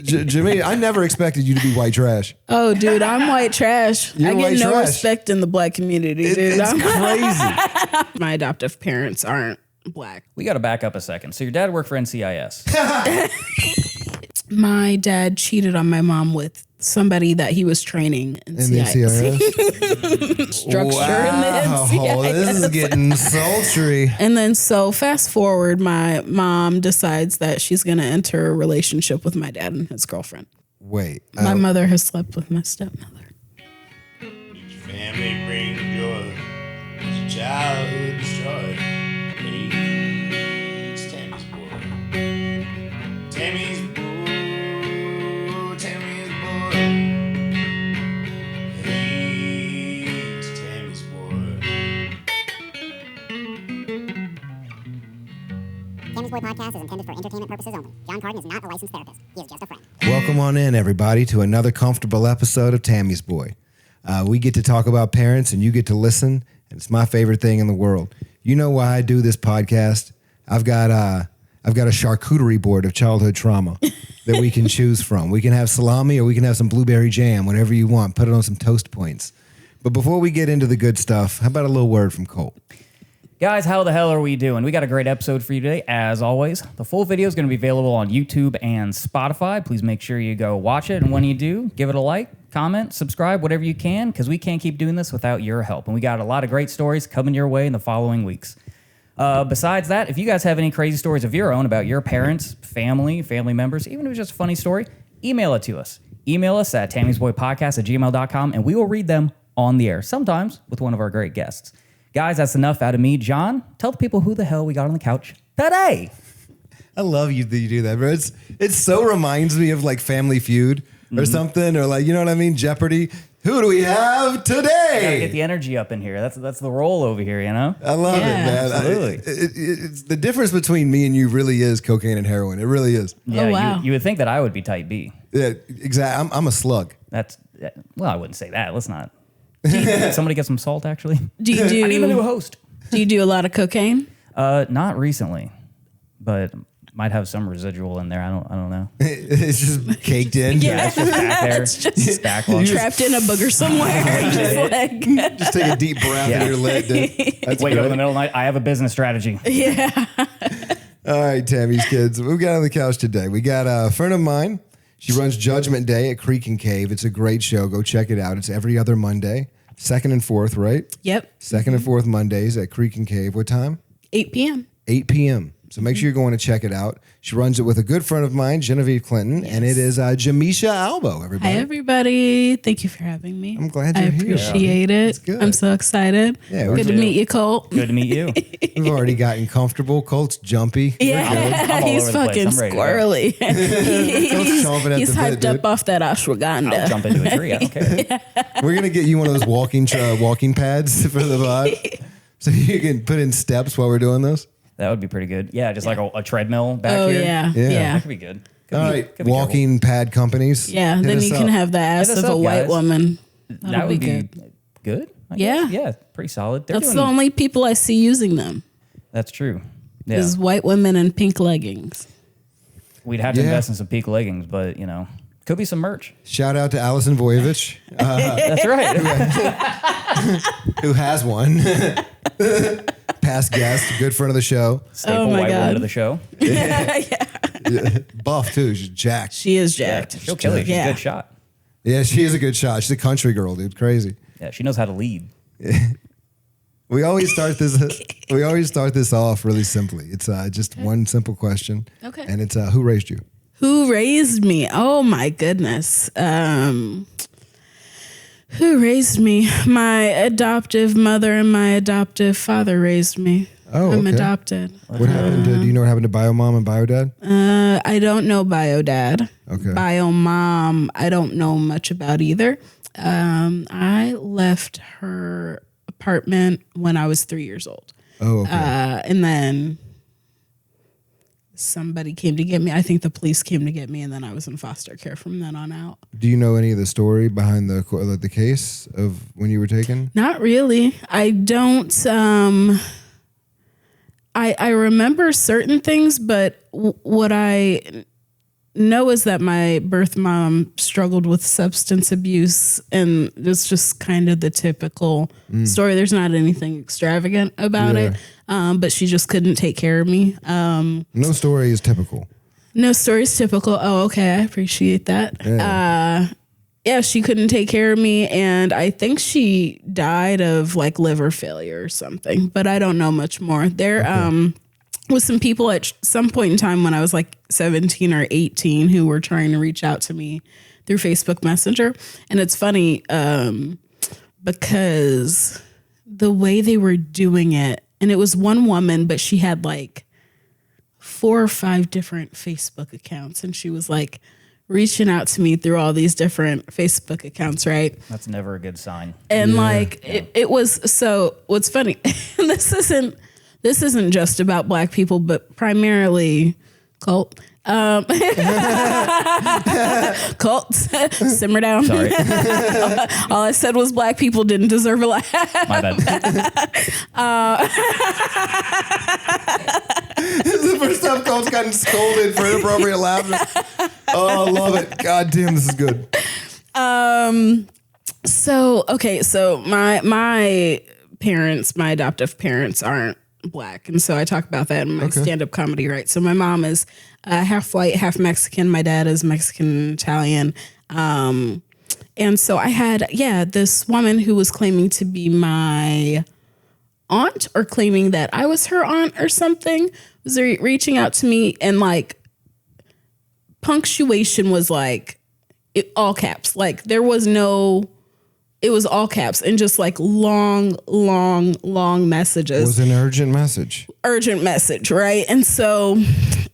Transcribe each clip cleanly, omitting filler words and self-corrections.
Jimmy, I never expected you to be white trash. Oh, dude, I'm white trash. You're I get white no trash. respect in the black community, dude. It's crazy. My adoptive parents aren't black. We got to back up a second. So your dad worked for NCIS. My dad cheated on my mom with somebody that he was training in NCIS. Structure in the NCIS. This is getting sultry. And then so fast forward, my mom decides that she's going to enter a relationship with my dad and his girlfriend. Wait. My mother has slept with my stepmother. Each family brings joy. It's a childhood destroyed. Hey, it's Tammy's boy. Tammy's boy. Tammy's boy. Hey, it's Tammy's boy. Tammy's Boy Podcast is intended for entertainment purposes only. Jon Carden is not a licensed therapist. He is just a friend. Welcome on in, everybody, to another comfortable episode of Tammy's Boy. We get to talk about parents, and you get to listen, and it's my favorite thing in the world. You know why I do this podcast? I've got a charcuterie board of childhood trauma that we can choose from. We can have salami, or we can have some blueberry jam, whatever you want. Put it on some toast points. But before we get into the good stuff, how about a little word from Colt? Guys, how the hell are we doing? We got a great episode for you today, as always. The full video is going to be available on YouTube and Spotify. Please make sure you go watch it. And when you do, give it a like, comment, subscribe, whatever you can, because we can't keep doing this without your help. And we got a lot of great stories coming your way in the following weeks. Besides that, if you guys have any crazy stories of your own about your parents, family members, even if it's just a funny story, email it to us. Email us at tammy'sboypodcast@gmail.com, and we will read them on the air, sometimes with one of our great guests. Guys, that's enough out of me. John, tell the people who the hell we got on the couch today. I love you that you do that, bro. It so reminds me of like Family Feud or something, or like, you know what I mean? Jeopardy. Who do we have today? Gotta get the energy up in here. That's the role over here, you know? I love it, man. Absolutely. It's the difference between me and you really is cocaine and heroin. It really is. Yeah, Oh, wow. you would think that I would be type B. Yeah, exactly. I'm a slug. Well, I wouldn't say that. Let's not. Somebody get some salt, actually. Do you do? I need a new host. Do you do a lot of cocaine? Not recently, but might have some residual in there. I don't know. It's just caked in. Yeah, it's just back there. It's just Backlog. trapped in a booger somewhere. Just like Just take a deep breath in your lid, dude. That's Wake up in good. the middle of the night. I have a business strategy. All right, Tammy's kids. What we got on the couch today? We got a friend of mine. She runs Judgment Day at Creek and Cave. It's a great show. Go check it out. It's every other Monday. 2nd and 4th, right? Yep. 2nd and 4th Mondays at Creek and Cave. What time? 8 p.m. 8 p.m. So make sure you're going to check it out. She runs it with a good friend of mine, Genevieve Clinton, and it is Jemischa Albo, everybody. Hi, everybody. Thank you for having me. I'm glad you're here. I appreciate it. That's good. I'm so excited. Yeah, Good to meet you, Colt. Good to meet you. We've already gotten comfortable. Colt's jumpy. Yeah, I'm all he's over the place. fucking I'm ready to go. squirrely. Colt's chomping at He's the bit, hyped up dude. off that I'll ashwagandha. jump into a tree. I don't care. We're going to get you one of those walking pads for the pod so you can put in steps while we're doing this. That would be pretty good. Yeah, just like a treadmill back Oh, here. yeah. Yeah. Yeah. That could be good. All right, walking pad companies. Yeah, Hit then us you can up. have the ass Hit us of a up, white guys. woman. That That'll would be be good. good. I Yeah. guess. Yeah, pretty solid. That's the only people I see using them That's true. Yeah. is white women in pink leggings. We'd have to Yeah. invest in some peak leggings, but, could be some merch. Shout out to Allison Voyevich, That's right. who has one. Past guest, good friend of the show. Staple my white woman God. of the show. Buff, too. She's jacked. She is jacked. She'll kill you. She's Yeah. a good shot. Yeah, she is a good shot. She's a country girl, dude. Crazy. Yeah, she knows how to lead. We always start this off really simply. It's just one simple question. Okay. And it's who raised you? Who raised me? Oh my goodness. Who raised me? My adoptive mother and my adoptive father raised me. Oh, I'm okay. adopted. What happened to, do you know what happened to Bio Mom and Bio Dad? I don't know Bio Dad. Okay. Bio Mom, I don't know much about either. I left her apartment when I was 3 years old. Oh, okay. And then somebody came to get me. I think the police came to get me, and then I was in foster care from then on out. Do you know any of the story behind the case of when you were taken? Not really. I don't. I remember certain things, but what I know is that my birth mom struggled with substance abuse, and it's just kind of the typical story. There's not anything extravagant about it, but she just couldn't take care of me. No story is typical. No story is typical. Oh, okay. I appreciate that. Yeah, she couldn't take care of me, and I think she died of like liver failure or something, but I don't know much more. There was some people at some point in time when I was like 17 or 18 who were trying to reach out to me through Facebook Messenger. And it's funny because the way they were doing it, and it was one woman, but she had like 4 or 5 different Facebook accounts, and she was like reaching out to me through all these different Facebook accounts, right? That's never a good sign. And it was, so what's funny, this isn't just about Black people, but primarily cult. Cult, simmer down. Sorry. All I said was Black people didn't deserve a laugh. My bad. This is the first time Cole's gotten scolded for inappropriate laughter. Oh, I love it. God damn, this is good. So my parents, my adoptive parents aren't Black. And so I talk about that in my stand-up comedy, right? So my mom is half white, half Mexican. My dad is Mexican, Italian. And so I had, this woman who was claiming to be my aunt, or claiming that I was her aunt or something, was reaching out to me, and like punctuation was like all caps. Like there was it was all caps, and just like long messages. It was an urgent message. Urgent message, right? And so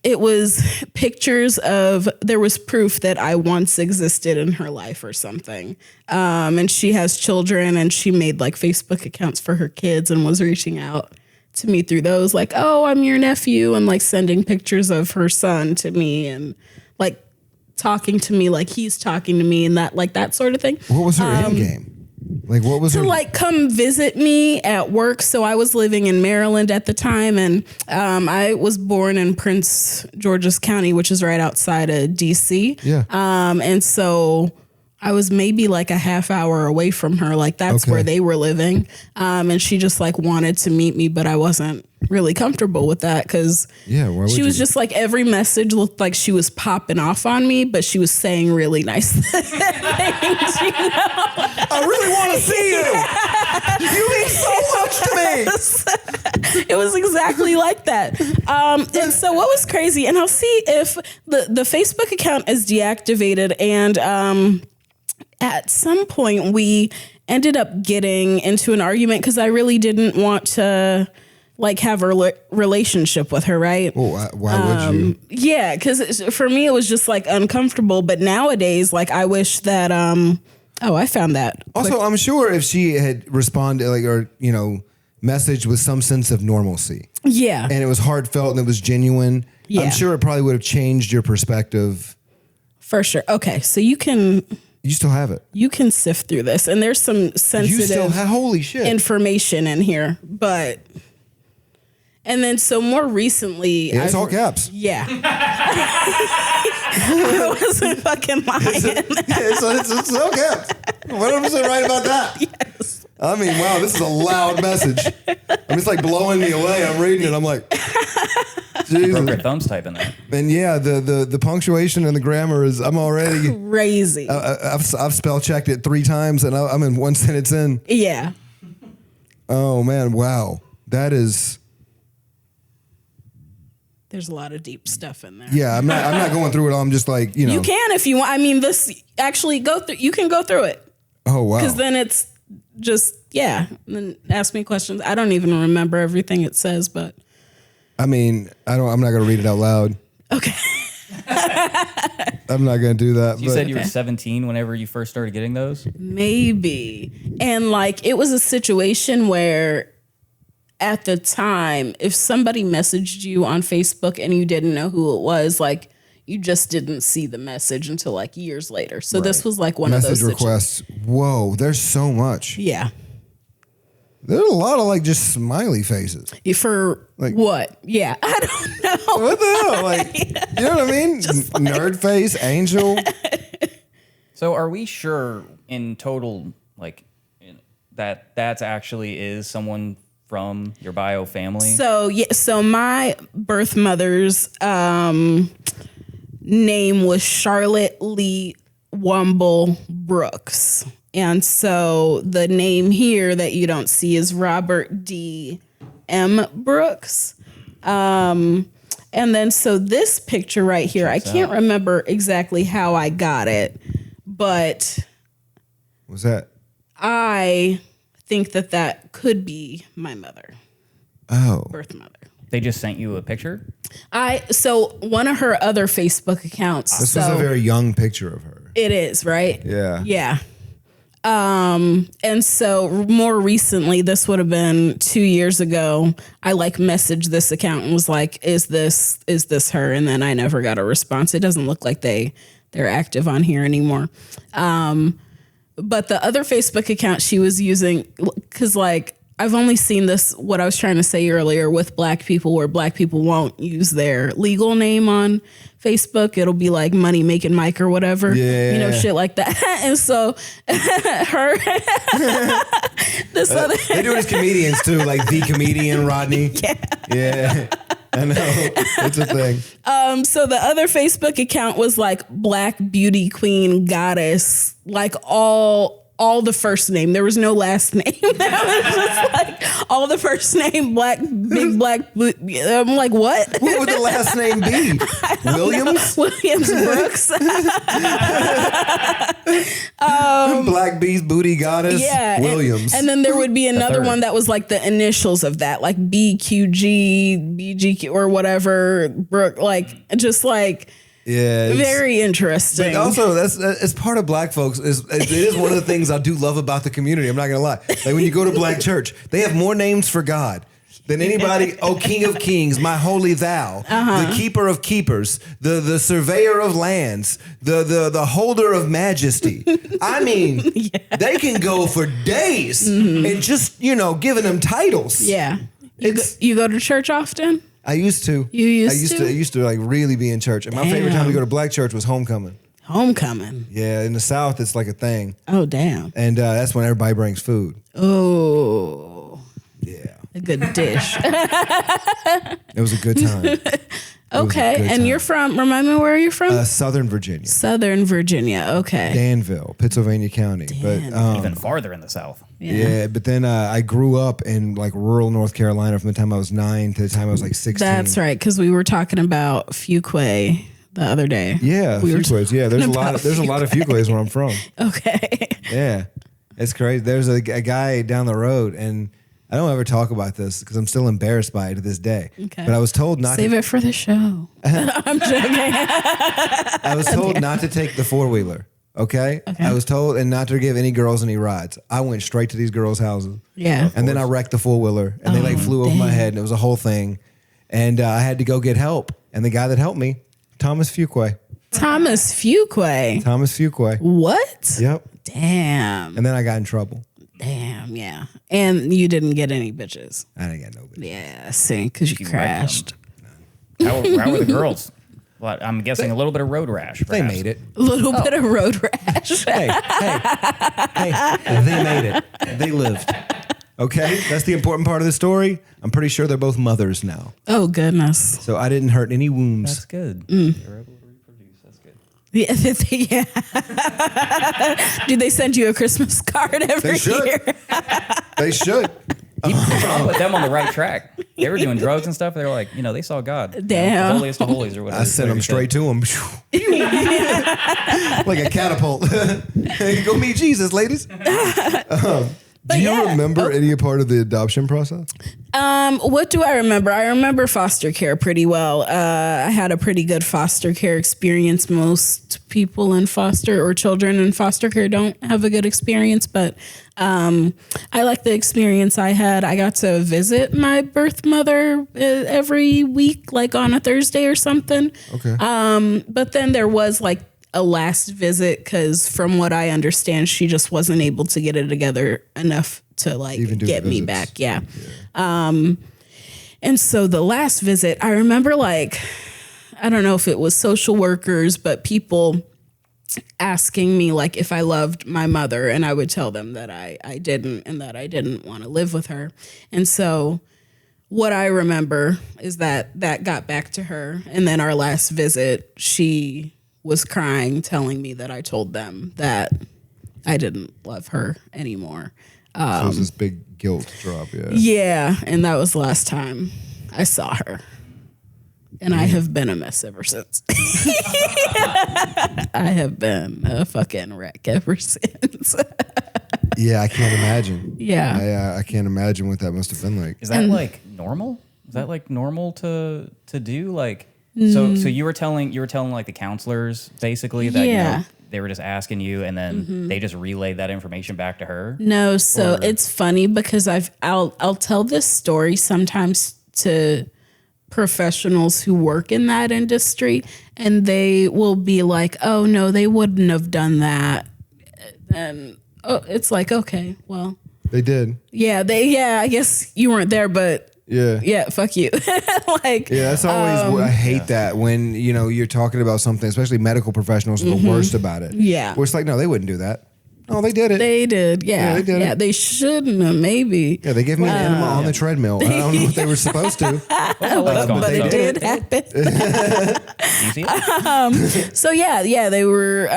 it was pictures of, there was proof that I once existed in her life or something. And she has children, and she made like Facebook accounts for her kids and was reaching out to me through those, like, oh, I'm your nephew, and like sending pictures of her son to me, and like talking to me like he's talking to me, and that sort of thing. What was her end game? Like, what was to her? Like come visit me at work. So I was living in Maryland at the time, and I was born in Prince George's County, which is right outside of DC. Yeah. And so I was maybe like a half hour away from her. Like that's where they were living. And she just like wanted to meet me, but I wasn't really comfortable with that because she was just like, every message looked like she was popping off on me, but she was saying really nice things, you know? I really want to see you. You mean so much to me. It was exactly like that. And so what was crazy, and I'll see if the Facebook account is deactivated, and at some point we ended up getting into an argument because I really didn't want to like have a relationship with her, right? Well, why would you? Yeah, because for me it was just like uncomfortable. But nowadays, like I wish that I found that. Also, I'm sure if she had responded like, or messaged with some sense of normalcy, and it was heartfelt and it was genuine, I'm sure it probably would have changed your perspective. For sure. Okay, so you still have it. You can sift through this, and there's some sensitive holy shit information in here, but. And then so more recently, it's all caps. Yeah, I wasn't fucking lying. It's all caps. 100% right about that. Yes. I mean, wow, this is a loud message. I mean, it's like blowing me away. I'm reading it. I'm like, Jesus. Broke your thumbs typing that. And yeah, the punctuation and the grammar is, I'm already crazy. I've spell checked it 3 times, and I'm in one sentence in. Yeah. Oh man, wow, that is. There's a lot of deep stuff in there. Yeah, I'm not going through it all. I'm just like, You can if you want. I mean, this actually you can go through it. Oh, wow. Because then it's just, and then ask me questions. I don't even remember everything it says, but. I mean, I'm not going to read it out loud. Okay. I'm not going to do that. You said you were 17 whenever you first started getting those? Maybe. And like, it was a situation where at the time, if somebody messaged you on Facebook and you didn't know who it was, like you just didn't see the message until like years later. So this was like one of those message requests. Whoa, there's so much. Yeah. There's a lot of like just smiley faces. For Like- what? Yeah, I don't know. What the hell? Like, you know what I mean? Nerd face, angel. So are we sure in total, like, that's actually is someone from your bio family? So yeah, so my birth mother's name was Charlotte Lee Womble Brooks. And so the name here that you don't see is Robert D. M. Brooks. And then so this picture right here, I can't remember exactly how I got it, but What's that? I think that could be my mother, Oh. birth mother. They just sent you a picture? So one of her other Facebook accounts. This was a very young picture of her. It is, right? Yeah. Yeah. And so more recently, this would have been 2 years ago, I like messaged this account and was like, is this her? And then I never got a response. It doesn't look like they're active on here anymore. But the other Facebook account she was using, cause like, I've only seen this, what I was trying to say earlier with black people, where black people won't use their legal name on Facebook. It'll be like Money Making Mike or whatever, you know, shit like that. And so this other, They do it as comedians too, like the comedian Rodney. Yeah. I know. It's a thing. so the other Facebook account was like Black Beauty Queen Goddess, like all the first name. There was no last name. That was just like all the first name, big black. I'm like, what? What would the last name be? Williams? Williams Brooks. Black Beast Booty Goddess? Yeah. Williams. And then there would be another third. one that was like the initials of that, like BQG, BGQ, or whatever. Brooke, like, just like, yeah. very interesting. But also, that's part of black folks. It is one of the things I do love about the community. I'm not gonna lie. Like when you go to black church, they have more names for God than anybody. Oh, King of Kings, my holy thou, the keeper of keepers, the surveyor of lands, the holder of majesty. I mean, they can go for days and just giving them titles. Yeah. You go to church often? I used to. You used I to? used to like really be in church. And my favorite time to go to black church was homecoming. Homecoming. Yeah, in the South, it's like a thing. Oh, damn. And that's when everybody brings food. Oh. Yeah. A good dish. It was a good time. Okay. And you're from, remind me where you're from? Southern Virginia. Southern Virginia. Okay. Danville, Pittsylvania County. But Even farther in the South. yeah, but then I grew up in like rural North Carolina from the time I was 9 to the time I was like 16. That's right. Because we were talking about Fuquay the other day. Yeah, Fuquays. Yeah, there's a lot of Fuquays where I'm from. Okay. Yeah. It's crazy. There's a guy down the road, and I don't ever talk about this because I'm still embarrassed by it to this day. Okay. But I was told not Save to. it for the show. I'm joking. I was told not to take the 4-wheeler. Okay? I was told and not to give any girls any rides. I went straight to these girls' houses. Yeah. And then I wrecked the 4-wheeler, and they like flew over my head, and it was a whole thing. And I had to go get help. And the guy that helped me, Thomas Fuquay. Thomas Fuquay. Thomas Fuquay. What? Yep. Damn. And then I got in trouble. Damn, yeah. And you didn't get any bitches. I didn't get no bitch. Yeah, see, because you wrecked crashed. How were the girls? Well, I'm guessing a little bit of road rash. They Perhaps. made it. A little bit of road rash. Hey, they made it. They lived. Okay? That's the important part of the story. I'm pretty sure they're both mothers now. Oh, goodness. So I didn't hurt any wounds. That's good. They're able to reproduce. That's good. Yeah. Do they send you a Christmas card every They should. year? They should. I'll put them on the right track. They were doing drugs and stuff. They were like, they saw God. Damn. The holiest of holies or whatever. I sent them straight to him. Like a catapult. Go meet Jesus, ladies. Do you remember any part of the adoption process? What do I remember? I remember foster care pretty well. I had a pretty good foster care experience. Most people in foster or children in foster care don't have a good experience, but I like the experience I had. I got to visit my birth mother every week, like on a Thursday or something. Okay. But then there was like a last visit because from what I understand, she just wasn't able to get it together enough to like Even do get me visits. back. Yeah. And so the last visit, I remember like, I don't know if it was social workers, but people asking me like if I loved my mother, and I would tell them that I didn't, and that I didn't want to live with her. And so what I remember is that got back to her. And then our last visit, she was crying, telling me that I told them that I didn't love her anymore. So it was this big guilt drop. Yeah. Yeah, and that was the last time I saw her. And I have been a mess ever since. I have been a fucking wreck ever since. Yeah, I can't imagine. Yeah. I can't imagine what that must have been like. Is that like normal? Is that like normal to do? Like, so you were telling like the counselors basically that you know, they were just asking you, and then they just relayed that information back to her. No, so it's funny because I'll tell this story sometimes to professionals who work in that industry, and they will be like, "Oh no, they wouldn't have done that." And it's like, okay, well, They did. yeah, I guess you weren't there, but Yeah. fuck you. Like, Yeah, that's always I hate that when you're talking about something, especially medical professionals are the worst about it. Yeah. Where it's like, no, they wouldn't do that. No, they did it. they did, yeah, they did it. they shouldn't have, maybe. Yeah, they gave me an enema on the treadmill. I don't know what they were supposed to. But it did happen. You see it? So yeah, they were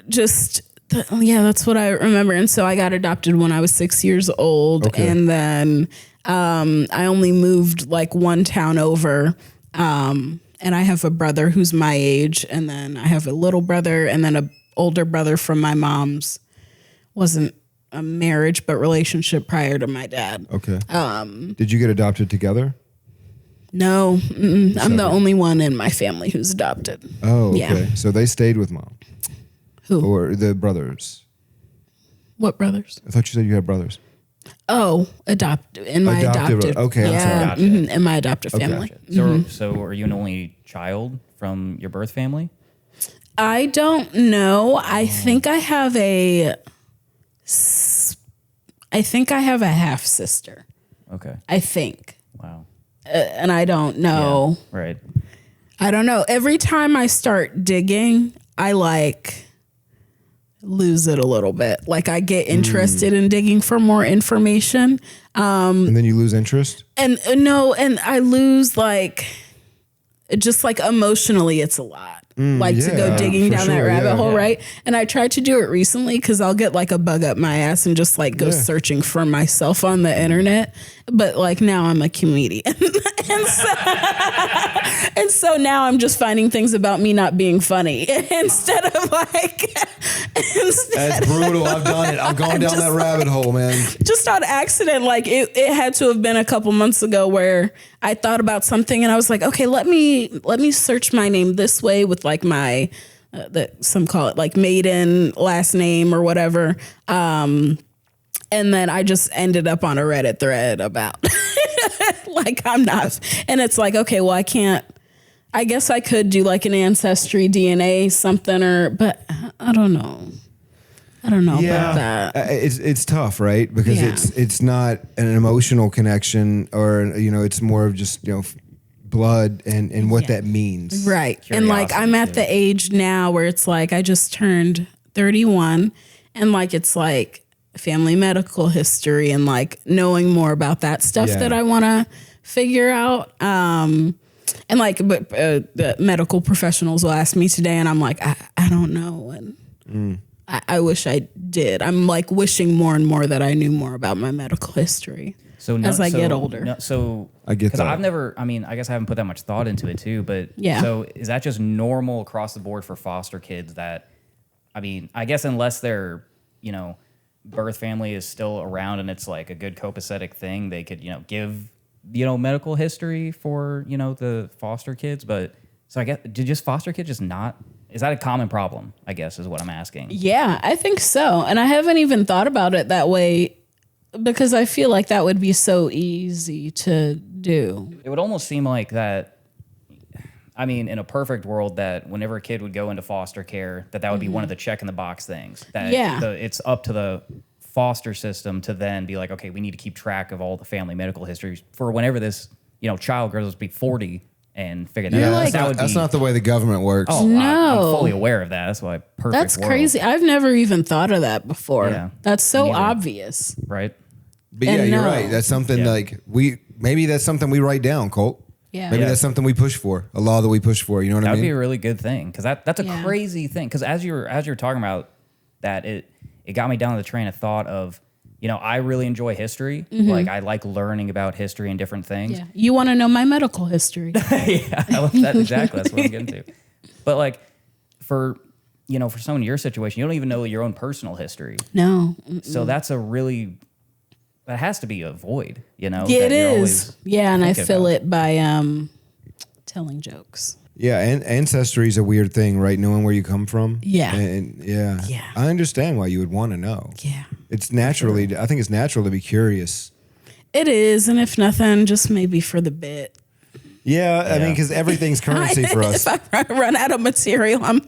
just that's what I remember. And so I got adopted when I was 6 years old, Okay. and then I only moved like one town over. And I have a brother who's my age, and then I have a little brother, and then a older brother from my mom's, wasn't a marriage but relationship prior to my dad. Okay. Did you get adopted together? No, I'm the only one in my family who's adopted. Oh, okay. Yeah. So they stayed with mom. Who? Or the brothers. What brothers? I thought you said you had brothers. Oh, in my adopted. Okay, I'm yeah, sorry. in my adoptive family. So are you an only child from your birth family? I don't know. I think I have a half sister. Okay. I think, Wow. and I don't know. Yeah, right. I don't know. Every time I start digging, I like lose it a little bit. Like I get interested in digging for more information. And then you lose interest? And and I lose like, just like emotionally, it's a lot. Like to go yeah, digging for down that sure, rabbit yeah. hole, right? And I tried to do it recently because I'll get like a bug up my ass and just like go searching for myself on the internet. But like now I'm a comedian. and so now I'm just finding things about me not being funny instead of like. That's brutal. I've done it. I've gone down that rabbit hole, man. Just on accident, like it had to have been a couple months ago where I thought about something and I was like, okay, let me search my name this way with like my some call it like maiden last name or whatever. And then I just ended up on a Reddit thread about like I'm not, and it's like, okay, well I guess I could do like an ancestry DNA something but I don't know. About that. It's tough, right? Because Yeah. it's not an emotional connection, or it's more of just blood and what that means. Right. And like I'm at the age now where it's like I just turned 31, and like it's like family medical history and like knowing more about that stuff Yeah. that I want to figure out. And like but the medical professionals will ask me today and I'm like I don't know, and I wish I did. I'm like wishing more and more that I knew more about my medical history as I get older. I get because that. I've never. I mean, I guess I haven't put that much thought into it too. But Yeah. So is that just normal across the board for foster kids? That, I mean, I guess unless their birth family is still around and it's like a good copacetic thing, they could give medical history for the foster kids. But so I guess did just foster kids just not. Is that a common problem, I guess, is what I'm asking. Yeah, I think so. And I haven't even thought about it that way because I feel like that would be so easy to do. It would almost seem like that, I mean, in a perfect world, that whenever a kid would go into foster care, that would be one of the check in the box things. That Yeah. it's up to the foster system to then be like, okay, we need to keep track of all the family medical histories for whenever this, child grows to be 40 and figure that out. That's not the way the government works. Oh, No. I'm fully aware of that. That's why perfect That's world, crazy. I've never even thought of that before. Yeah. That's so Neither. obvious. right? But And you're no. right. That's something maybe that's something we write down, Colt. Yeah. Maybe Yeah. that's something we push for, a law that we push for. You know what That I would be mean? a really good thing because that's a Yeah. crazy thing. Because as you're talking about that, it got me down the train of thought of, I really enjoy history. Like I like learning about history and different things. Yeah. You want to know my medical history? Yeah, I love that exactly. That's what I'm getting to. But like for for someone in your situation, you don't even know your own personal history. No. So that has to be a void. Yeah, that it you're is. always Yeah, and I thinking fill about. it by telling jokes. Yeah, and ancestry is a weird thing, right? Knowing where you come from. Yeah. And yeah. Yeah. I understand why you would want to know. Yeah. It's naturally, I think it's natural to be curious. It is, and if nothing, just maybe for the bit. Yeah, I mean, because everything's currency for us. If I run out of material, I'm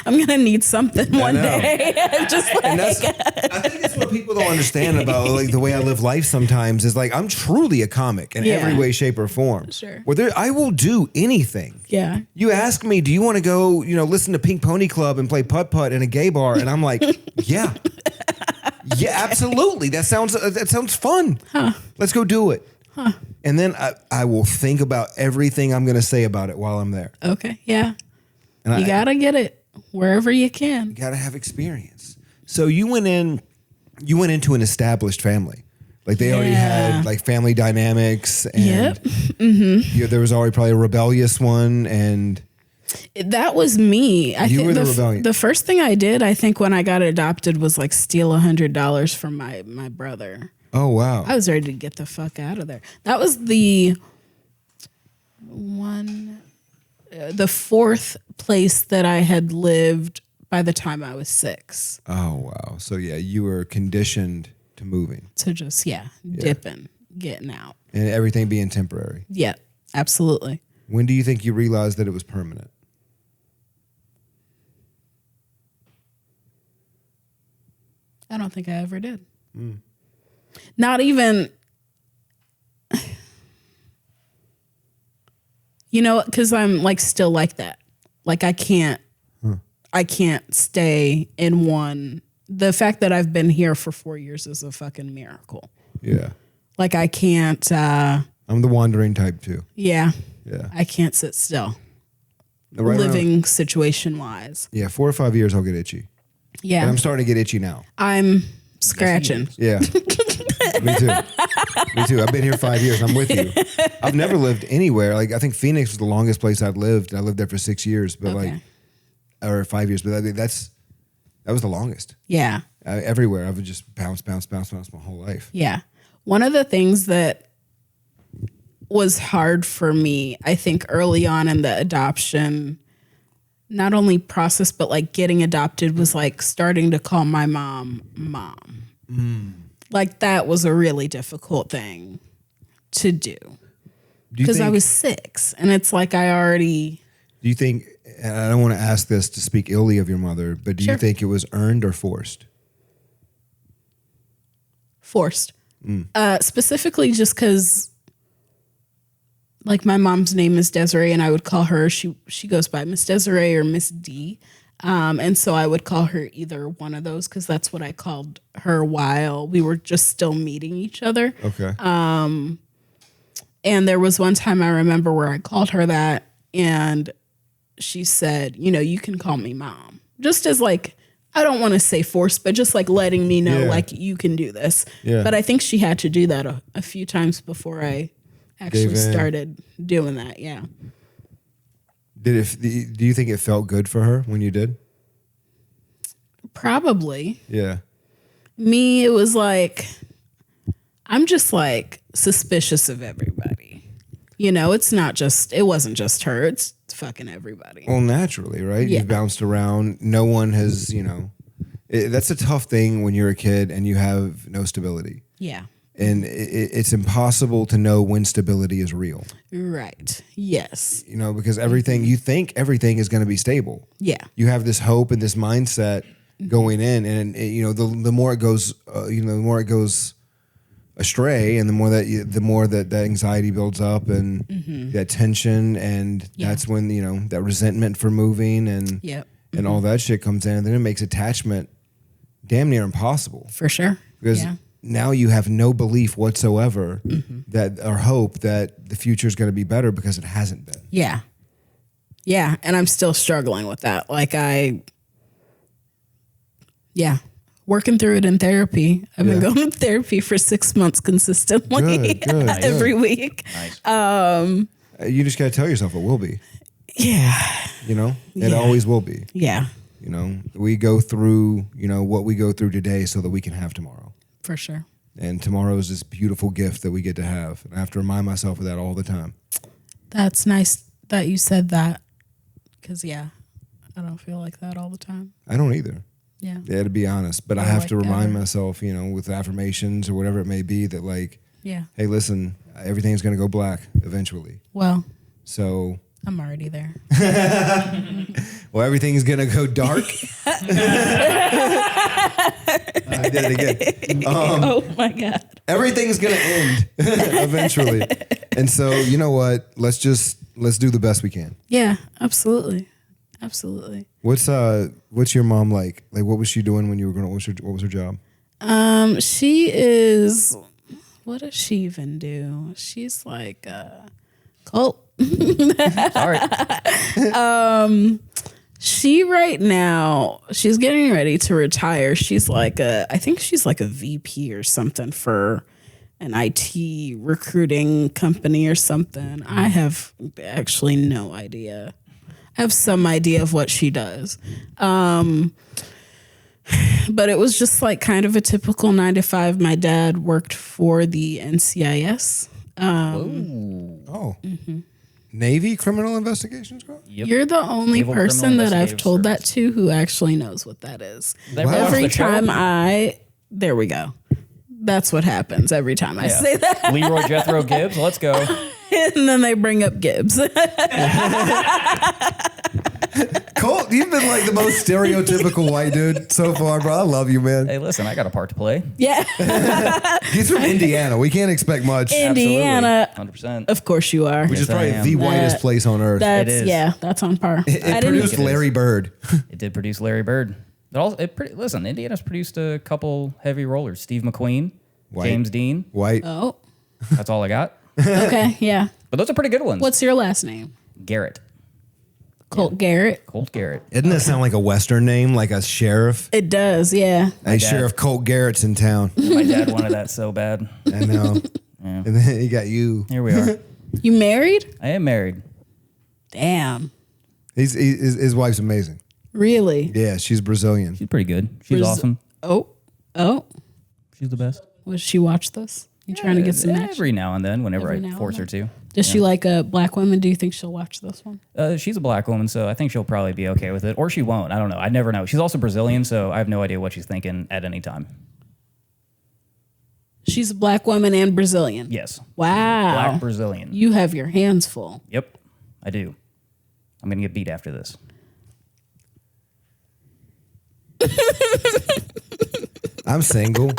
gonna need something one know. day. Just like, And I think that's what people don't understand about like the way I live life sometimes is like I'm truly a comic in Yeah. every way, shape, or form. Sure. I will do anything. yeah. You ask me, do you want to go, listen to Pink Pony Club and play putt-putt in a gay bar? And I'm like, yeah. Yeah, absolutely. That sounds fun. Huh. Let's go do it. Huh. And then I will think about everything I'm going to say about it while I'm there. Okay. Yeah. And You gotta get it wherever you can. You got to have experience. So you went into an established family. Like they already had like family dynamics and Yep. Mm-hmm. there was already probably a rebellious one and That was me. You were the rebellion. The first thing I did, I think, when I got adopted was like steal $100 from my brother. oh wow. I was ready to get the fuck out of there. That was the fourth place that I had lived by the time I was 6. Oh wow. So yeah, you were conditioned to moving To just, dipping, getting out. and everything being temporary. Yeah, absolutely. When do you think you realized that it was permanent? I don't think I ever did. Not even, because I'm like still like that. Like I can't stay in one. The fact that I've been here for 4 years is a fucking miracle. Yeah. Like I can't, I'm the wandering type too. yeah, Yeah. I can't sit still. Right around- Living situation wise. yeah, 4 or 5 years I'll get itchy. Yeah. And I'm starting to get itchy now. I'm scratching. Yeah. Me too. Me too. I've been here 5 years. I'm with you. I've never lived anywhere. Like I think Phoenix was the longest place I'd lived. I lived there for 6 years, but or 5 years. But that was the longest. Yeah. Everywhere. I would just bounce my whole life. Yeah. One of the things that was hard for me, I think early on in the adoption, not only process, but like getting adopted was like starting to call my mom. Like that was a really difficult thing to do because I was 6 and it's like I already. Do you think, and I don't want to ask this to speak illy of your mother, but do Sure. you think it was earned or forced? Forced. Specifically just because like my mom's name is Desiree and I would call her, she goes by Miss Desiree or Miss D. And so I would call her either one of those because that's what I called her while we were just still meeting each other. Okay. And there was one time I remember where I called her that and she said, you can call me mom. Just as like, I don't want to say forced, but just like letting me know like you can do this. Yeah. But I think she had to do that a few times before I actually Gave in. started doing that. Yeah. Do you think it felt good for her when you did? Probably. Yeah. Me, it was like, I'm just like suspicious of everybody. It wasn't just her. It's fucking everybody. Well, naturally, right? Yeah. You've bounced around. No one has, that's a tough thing when you're a kid and you have no stability. Yeah. And it's impossible to know when stability is real, Right. Yes. because you think everything is going to be stable. Yeah. You have this hope and this mindset, going in, and you know, the more it goes, the more it goes astray, and the more that anxiety builds up, and that tension, and that's when, you know, that resentment for moving and and all that shit comes in, and then it makes attachment damn near impossible. For sure. Because now you have no belief whatsoever that, or hope that the future is going to be better, because it hasn't been. Yeah. Yeah. And I'm still struggling with that. Like working through it in therapy. I've been going to therapy for 6 months consistently Good. every week. Nice. You just got to tell yourself it will be. Yeah. You know, it always will be. Yeah. You know, we go through, you know, what we go through today so that we can have tomorrow. For sure. And tomorrow is this beautiful gift that we get to have. And I have to remind myself of that all the time. That's nice that you said that. Because, I don't feel like that all the time. I don't either. Yeah. Yeah, to be honest. But I have to remind myself, you know, with affirmations or whatever it may be, that like, hey, listen, everything's going to go black eventually. Well, so I'm already there. Well, everything's going to go dark. I did it again. Oh my God. Everything's going to end eventually. And so, you know what? Let's do the best we can. Yeah, absolutely. Absolutely. What's your mom like? Like, what was she doing when you were growing up? What was her job? She is, what does she even do? She's like cult. Sorry. She right now, she's getting ready to retire. She's like I think she's like a VP or something for an IT recruiting company or something. I have actually no idea. I have some idea of what she does. But it was just like kind of a typical 9 to 5. My dad worked for the NCIS. Navy Criminal Investigations Group? Yep. You're the only Naval person Criminal that I've Investigative told that Service. to who actually knows what that is. They watch Every the show. time there we go. That's what happens every time I say that. Leroy Jethro Gibbs, let's go. And then they bring up Gibbs. Colt, you've been like the most stereotypical white dude so far, bro. I love you, man. Hey, listen, I got a part to play. Yeah. He's from Indiana. We can't expect much. Indiana. Absolutely. 100%. Of course you are. Which is Yes, I probably am. the whitest place on earth. That's, It is. yeah, that's on par. It produced it is. Larry Bird. It did produce Larry Bird. Listen, Indiana's produced a couple heavy rollers. Steve McQueen, White. James Dean. White. Oh, That's all I got. okay, yeah. But those are pretty good ones. What's your last name? Garrett? Colt Garrett. Colt Garrett. Doesn't that sound like a Western name, like a sheriff? It does, yeah. Hey, dad. Sheriff Colt Garrett's in town. My dad wanted that so bad. I know. And then he got you. Here we are. You married? I am married. Damn. His wife's amazing. Really? Yeah, she's Brazilian. She's pretty good. She's awesome. Oh. She's the best. Would she watch this? You trying to get some action? Every now and then, whenever Every now I and force her then. to. Does she like black women? Do you think she'll watch this one? She's a black woman, so I think she'll probably be okay with it. Or she won't. I don't know. I never know. She's also Brazilian, so I have no idea what she's thinking at any time. She's a black woman and Brazilian. Yes. Wow. Black Brazilian. You have your hands full. Yep, I do. I'm going to get beat after this. I'm single.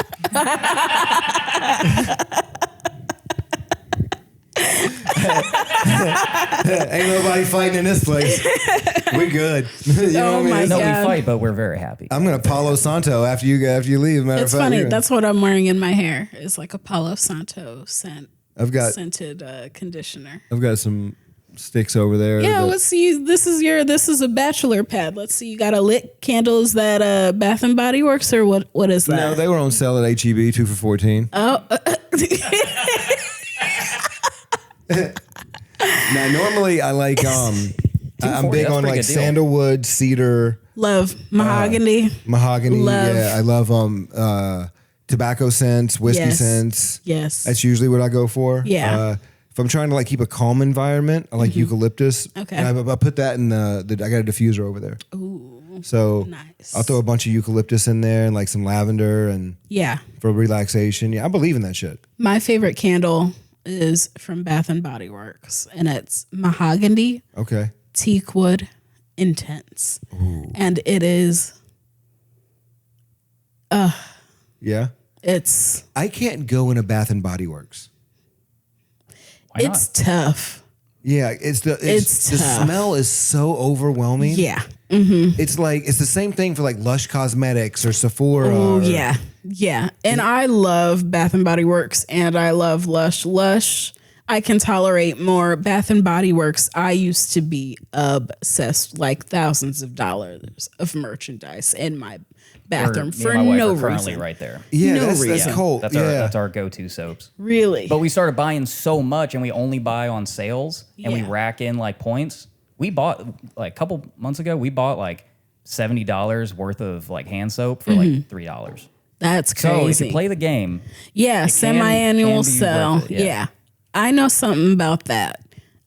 Ain't nobody fighting in this place. We good. You know Oh what I my mean? No, God. we fight, but we're very happy. I'm gonna Palo Santo after you leave. Matter It's of fact, funny. yeah. That's what I'm wearing in my hair. It's like a Palo Santo scented conditioner. I've got some sticks over there. Yeah, that- let's see. This is a bachelor pad. Let's see. You got a lit candle. Is that Bath and Body Works or what is that? No, they were on sale at HEB, 2 for $14. Oh. Now, normally I like I'm big that's on pretty like good deal. sandalwood, cedar, Love mahogany. mahogany. Love. Yeah, I love tobacco scents, whiskey Yes. scents. Yes. That's usually what I go for. Yeah. If I'm trying to like keep a calm environment, I like eucalyptus. Okay. And I put that in I got a diffuser over there. Ooh. So Nice. I'll throw a bunch of eucalyptus in there and like some lavender and Yeah. for relaxation. Yeah, I believe in that shit. My favorite candle is from Bath and Body Works, and it's mahogany Okay. teakwood intense, and it is Yeah. It's I can't go in a Bath and Body Works. Why not? it's tough. Yeah, it's the tough. smell is so overwhelming. Yeah. It's like it's the same thing for like Lush Cosmetics or Sephora. Oh or- yeah. Yeah. And I love Bath and Body Works and I love Lush. Lush, I can tolerate more. Bath and Body Works, I used to be obsessed, like thousands of dollars of merchandise in my bathroom Me for and my wife no are currently reason. right there. Yeah, No that's reason. cool. That's our go-to soaps. Really? But we started buying so much, and we only buy on sales, and we Yeah. rack in like points. We bought like a couple months ago. We bought like $70 worth of like hand soap for like $3. That's So if crazy. you play the game, Yeah, can semi-annual be sale. worth it, yeah. Yeah. I know something about that.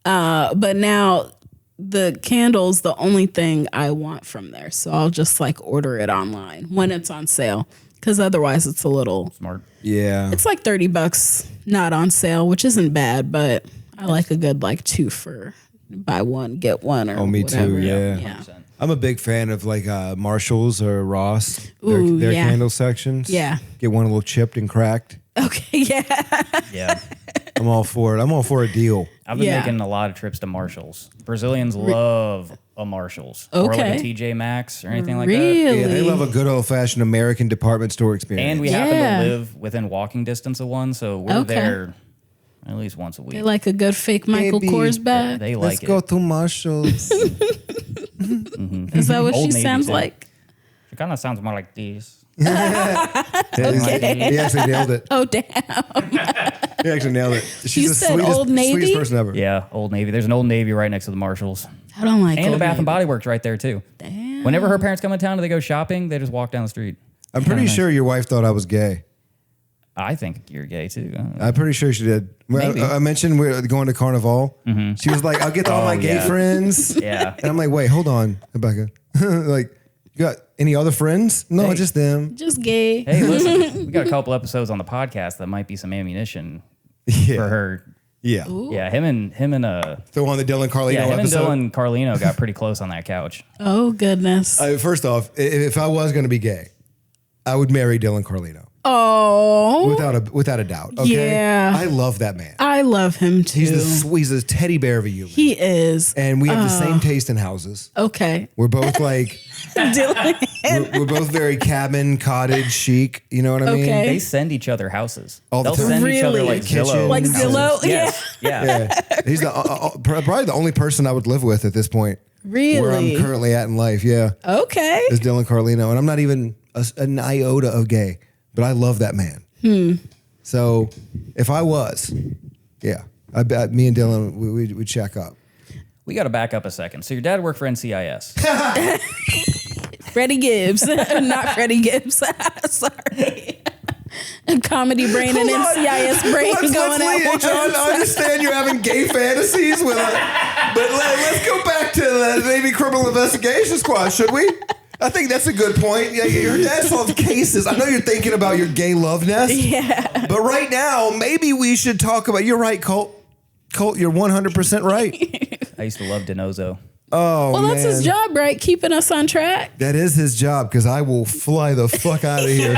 But now the candles, the only thing I want from there. So I'll just like order it online when it's on sale. Because otherwise it's a little, smart. Yeah. it's like $30 not on sale, which isn't bad, but I like a good like 2 for buy one, get one or Me too. whatever. Yeah. I'm a big fan of like Marshalls or Ross. Ooh, their yeah. candle sections. Yeah. Get one a little chipped and cracked. Okay, yeah. Yeah. I'm all for it. I'm all for a deal. I've been Yeah. making a lot of trips to Marshalls. Brazilians love a Marshalls. Or like Okay. a TJ Maxx or anything like Really? that. Yeah, they love a good old fashioned American department store experience. And we Yeah. happen to live within walking distance of one, so we're Okay. there at least once a week. They like a good fake Michael Maybe. Kors bag. They Let's like go it. to Marshalls. Is that what Old she Navy sounds too. like? It kind of sounds more like this. He actually nailed it. Oh, damn. He actually nailed it. She's You the said sweetest, Old Navy? sweetest person ever. Yeah, Old Navy. There's an Old Navy right next to the Marshalls. I don't like And the Old Bath and Navy. Body Works right there too. Damn. Whenever her parents come in town and they go shopping, they just walk down the street. I'm pretty sure your wife thought I was gay. I think you're gay too. I'm pretty sure she did. Well, Maybe. I mentioned we're going to Carnival. She was like, I'll get all my gay yeah. friends. Yeah. And I'm like, wait, hold on, Rebecca. Like, you got any other friends? No, Hey. just them. Just gay. Hey, listen, we got a couple episodes on the podcast that might be some ammunition Yeah. for her. Yeah. Yeah, him and So on the Dylan Carlino him episode. and Dylan Carlino got pretty close on that couch. Oh, goodness. First off, if I was going to be gay, I would marry Dylan Carlino Oh, without a doubt. Okay? Yeah. I love that man. I love him too. He's a teddy bear of a human. He is. And we have the same taste in houses. Okay. We're both like, Dylan. we're both very cabin, cottage chic. You know what I mean? Okay. They send each other houses. All the They'll time. send each other Really? like Zillow. Like houses. Zillow? Yes. Yeah. Yeah. He's probably the only person I would live with at this point. Really? Where I'm currently at in life. Yeah. Okay. Is Dylan Carlino. And I'm not even an iota of gay, but I love that man. So if I was, yeah, I bet me and Dylan, we'd check up. We got to back up a second. So your dad worked for NCIS. Freddie Gibbs. Not Freddie Gibbs. Sorry. Comedy brain and NCIS brain going at once. John, I understand you're having gay fantasies with but let's go back to the Navy Criminal Investigation Squad, should we? I think that's a good point. Yeah, your dad solved cases. I know you're thinking about your gay love nest. Yeah. But right now, maybe we should talk about. You're right, Colt. Colt, you're 100% right. I used to love Denozo. Oh, Well, that's his job, right? Keeping us on track. That is his job because I will fly the fuck out of here.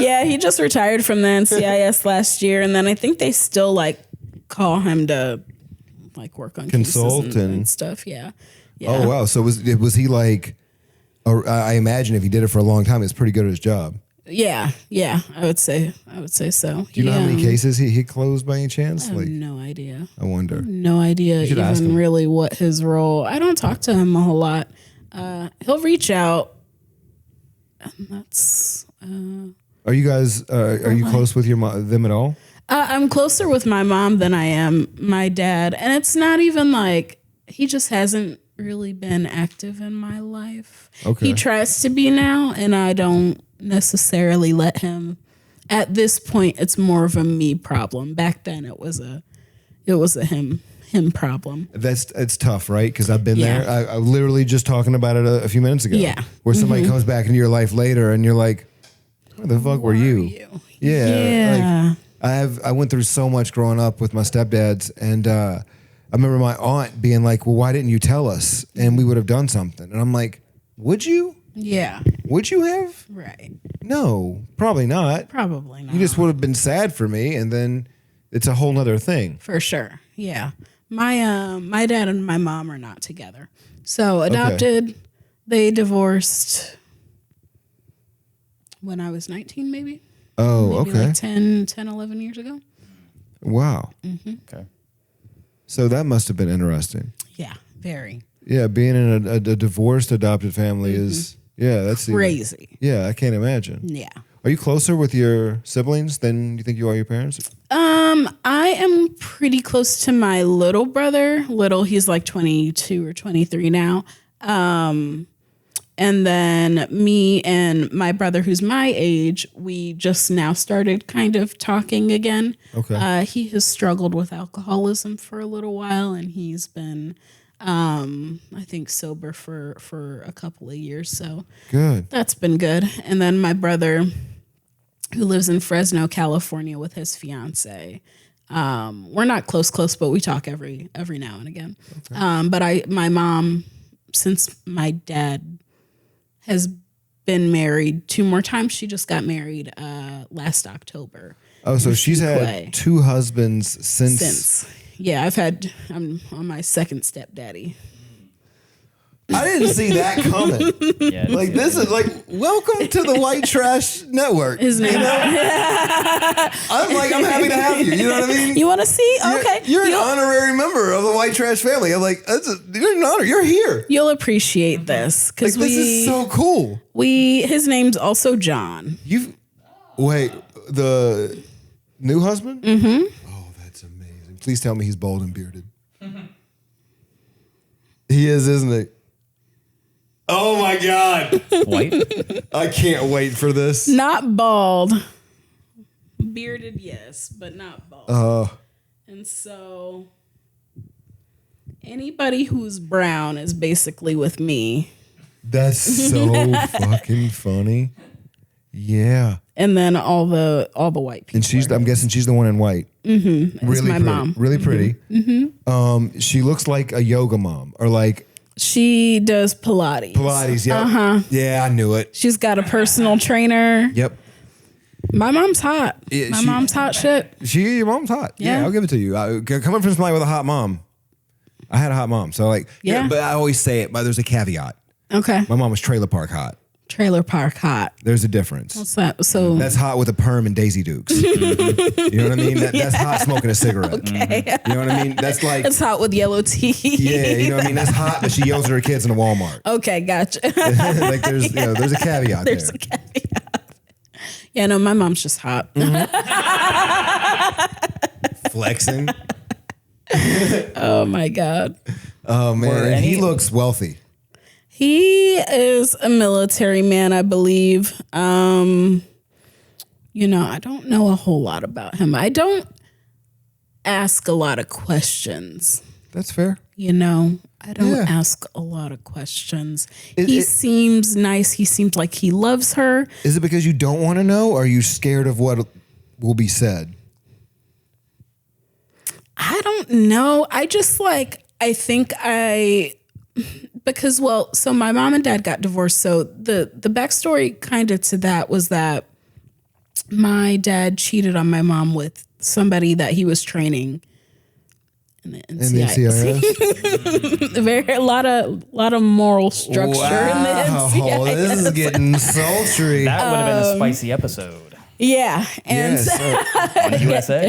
Yeah, he just retired from the NCIS last year, and then I think they still like call him to like work on Consult cases and and- stuff. Yeah. Yeah. Oh wow! So was he like? Or I imagine if he did it for a long time, he's pretty good at his job. Yeah. Yeah. I would say so. Do you know how many cases he closed by any chance? I have Like, no idea. I wonder. No idea should ask even him. really what his role. I don't talk to him a whole lot. He'll reach out. And that's. Are you guys? Are you close with them at all? I'm closer with my mom than I am my dad, and it's not even like he just hasn't really been active in my life. Okay. He tries to be now, and I don't necessarily let him. At this point, it's more of a me problem. Back then, it was a him problem. It's tough, right? Because I've been Yeah. there. I literally just talking about it a few minutes ago. Yeah. Where somebody comes back into your life later, and you're like, "Where the fuck were you?" Yeah. Like, I went through so much growing up with my stepdads, and I remember my aunt being like, "Well, why didn't you tell us? And we would have done something." And I'm like, "Would you?" Yeah. Would you have? Right. No, probably not. Probably not. You just would have been sad for me, and then it's a whole nother thing. For sure. Yeah. My dad and my mom are not together. So adopted, they divorced when I was 19, maybe. Oh, Maybe okay. like 10, 11 years ago. Wow. Okay. So that must have been interesting. Yeah, very. Yeah, being in a divorced adopted family is, that's Crazy. I can't imagine. Yeah. Are you closer with your siblings than you think you are your parents? I am pretty close to my little brother. He's like 22 or 23 now. And then me and my brother, who's my age, we just now started kind of talking again. Okay. He has struggled with alcoholism for a little while, and he's been, I think, sober for a couple of years. So Good. that's been good. And then my brother, who lives in Fresno, California, with his fiance. We're not close, but we talk every now and again. Okay. But my mom, since my dad has been married 2 more times. She just got married last October. Oh, so she's had 2 husbands since. Yeah, I'm on my second stepdaddy. I didn't see that coming. Yeah, Like this is like welcome to the White Trash Network. His name. I'm happy to have you. You know what I mean? You want to see? Okay. You're an honorary member of the White Trash family. I'm like, you're an honor. You're here. You'll appreciate this because This is so cool. His name's also John. Wait, the new husband? Mm-hmm. Oh, that's amazing. Please tell me he's bald and bearded. He is, isn't he? Oh my God. White? I can't wait for this. Not bald. Bearded, yes, but not bald. And so anybody who's brown is basically with me. That's so fucking funny. Yeah. And then all the white people. And I'm guessing she's the one in white. Mm-hmm. Really my pretty. mom. Really pretty. Mm-hmm. She looks like a yoga mom or like. She does Pilates. Pilates, yeah. Yeah, I knew it. She's got a personal trainer. Yep. My mom's hot. Yeah, my mom's hot shit. Your mom's hot. Yeah, I'll give it to you. Coming from somebody with a hot mom, I had a hot mom. So but I always say it, but there's a caveat. Okay. My mom was trailer park hot. Trailer park hot. There's a difference. What's that? So that's hot with a perm and Daisy Dukes. Mm-hmm. You know what I mean? That's hot smoking a cigarette. Okay. You know what I mean? That's like it's hot with yellow teeth. Yeah, you know what I mean? That's hot, but she yells at her kids in a Walmart. Okay, gotcha. Like there's a caveat there's a caveat. Yeah, no, my mom's just hot. Mm-hmm. Flexing. Oh my God. Oh man, and he looks wealthy. He is a military man, I believe. I don't know a whole lot about him. I don't ask a lot of questions. That's fair. I don't ask a lot of questions. He seems nice. He seems like he loves her. Is it because you don't want to know, or are you scared of what will be said? I don't know. Because my mom and dad got divorced. So the backstory kind of to that was that my dad cheated on my mom with somebody that he was training in the NCIS. A lot of moral structure in the NCIS. This is getting sultry. That would have been a spicy episode. Yeah. And on USA.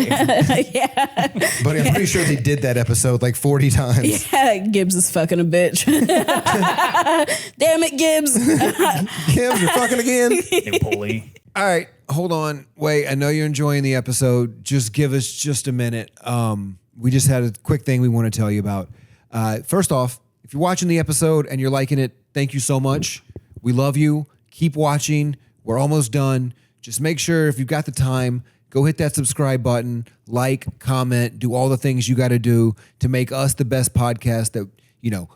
Yeah. But I'm pretty sure they did that episode like 40 times. Yeah, Gibbs is fucking a bitch. Damn it, Gibbs. Gibbs, you're fucking again. You bully. All right, hold on. Wait, I know you're enjoying the episode. Just give us just a minute. We just had a quick thing we want to tell you about. First off, if you're watching the episode and you're liking it, thank you so much. We love you. Keep watching. We're almost done. Just make sure if you've got the time, go hit that subscribe button, like, comment, do all the things you got to do to make us the best podcast that,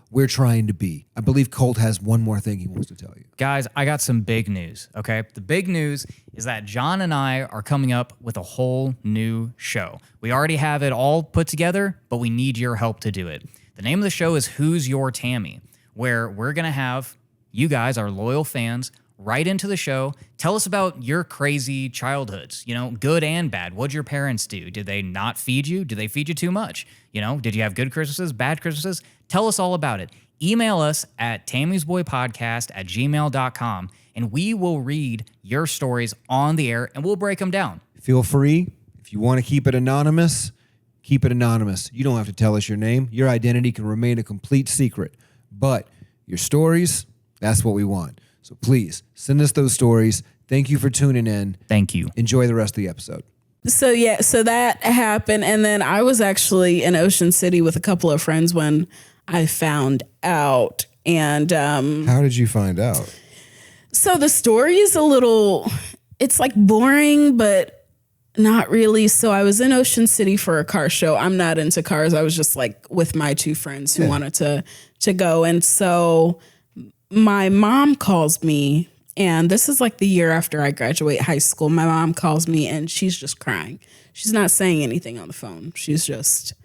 we're trying to be. I believe Colt has one more thing he wants to tell you. Guys, I got some big news, okay? The big news is that John and I are coming up with a whole new show. We already have it all put together, but we need your help to do it. The name of the show is Who's Your Tammy, where we're going to have you guys, our loyal fans, write into the show. Tell us about your crazy childhoods, good and bad. What'd your parents do? Did they not feed you? Did they feed you too much? Did you have good Christmases, bad Christmases? Tell us all about it. Email us at tammy'sboypodcast@gmail.com, and we will read your stories on the air, and we'll break them down. Feel free. If you want to keep it anonymous, keep it anonymous. You don't have to tell us your name. Your identity can remain a complete secret. But your stories, that's what we want. So please, send us those stories. Thank you for tuning in. Thank you. Enjoy the rest of the episode. So that happened. And then I was actually in Ocean City with a couple of friends when I found out. And how did you find out? So the story is it's like boring, but not really. So I was in Ocean City for a car show. I'm not into cars. I was just like with my two friends who wanted to go. And so my mom calls me, and this is like the year after I graduate high school. My mom calls me and she's just crying. She's not saying anything on the phone. She's just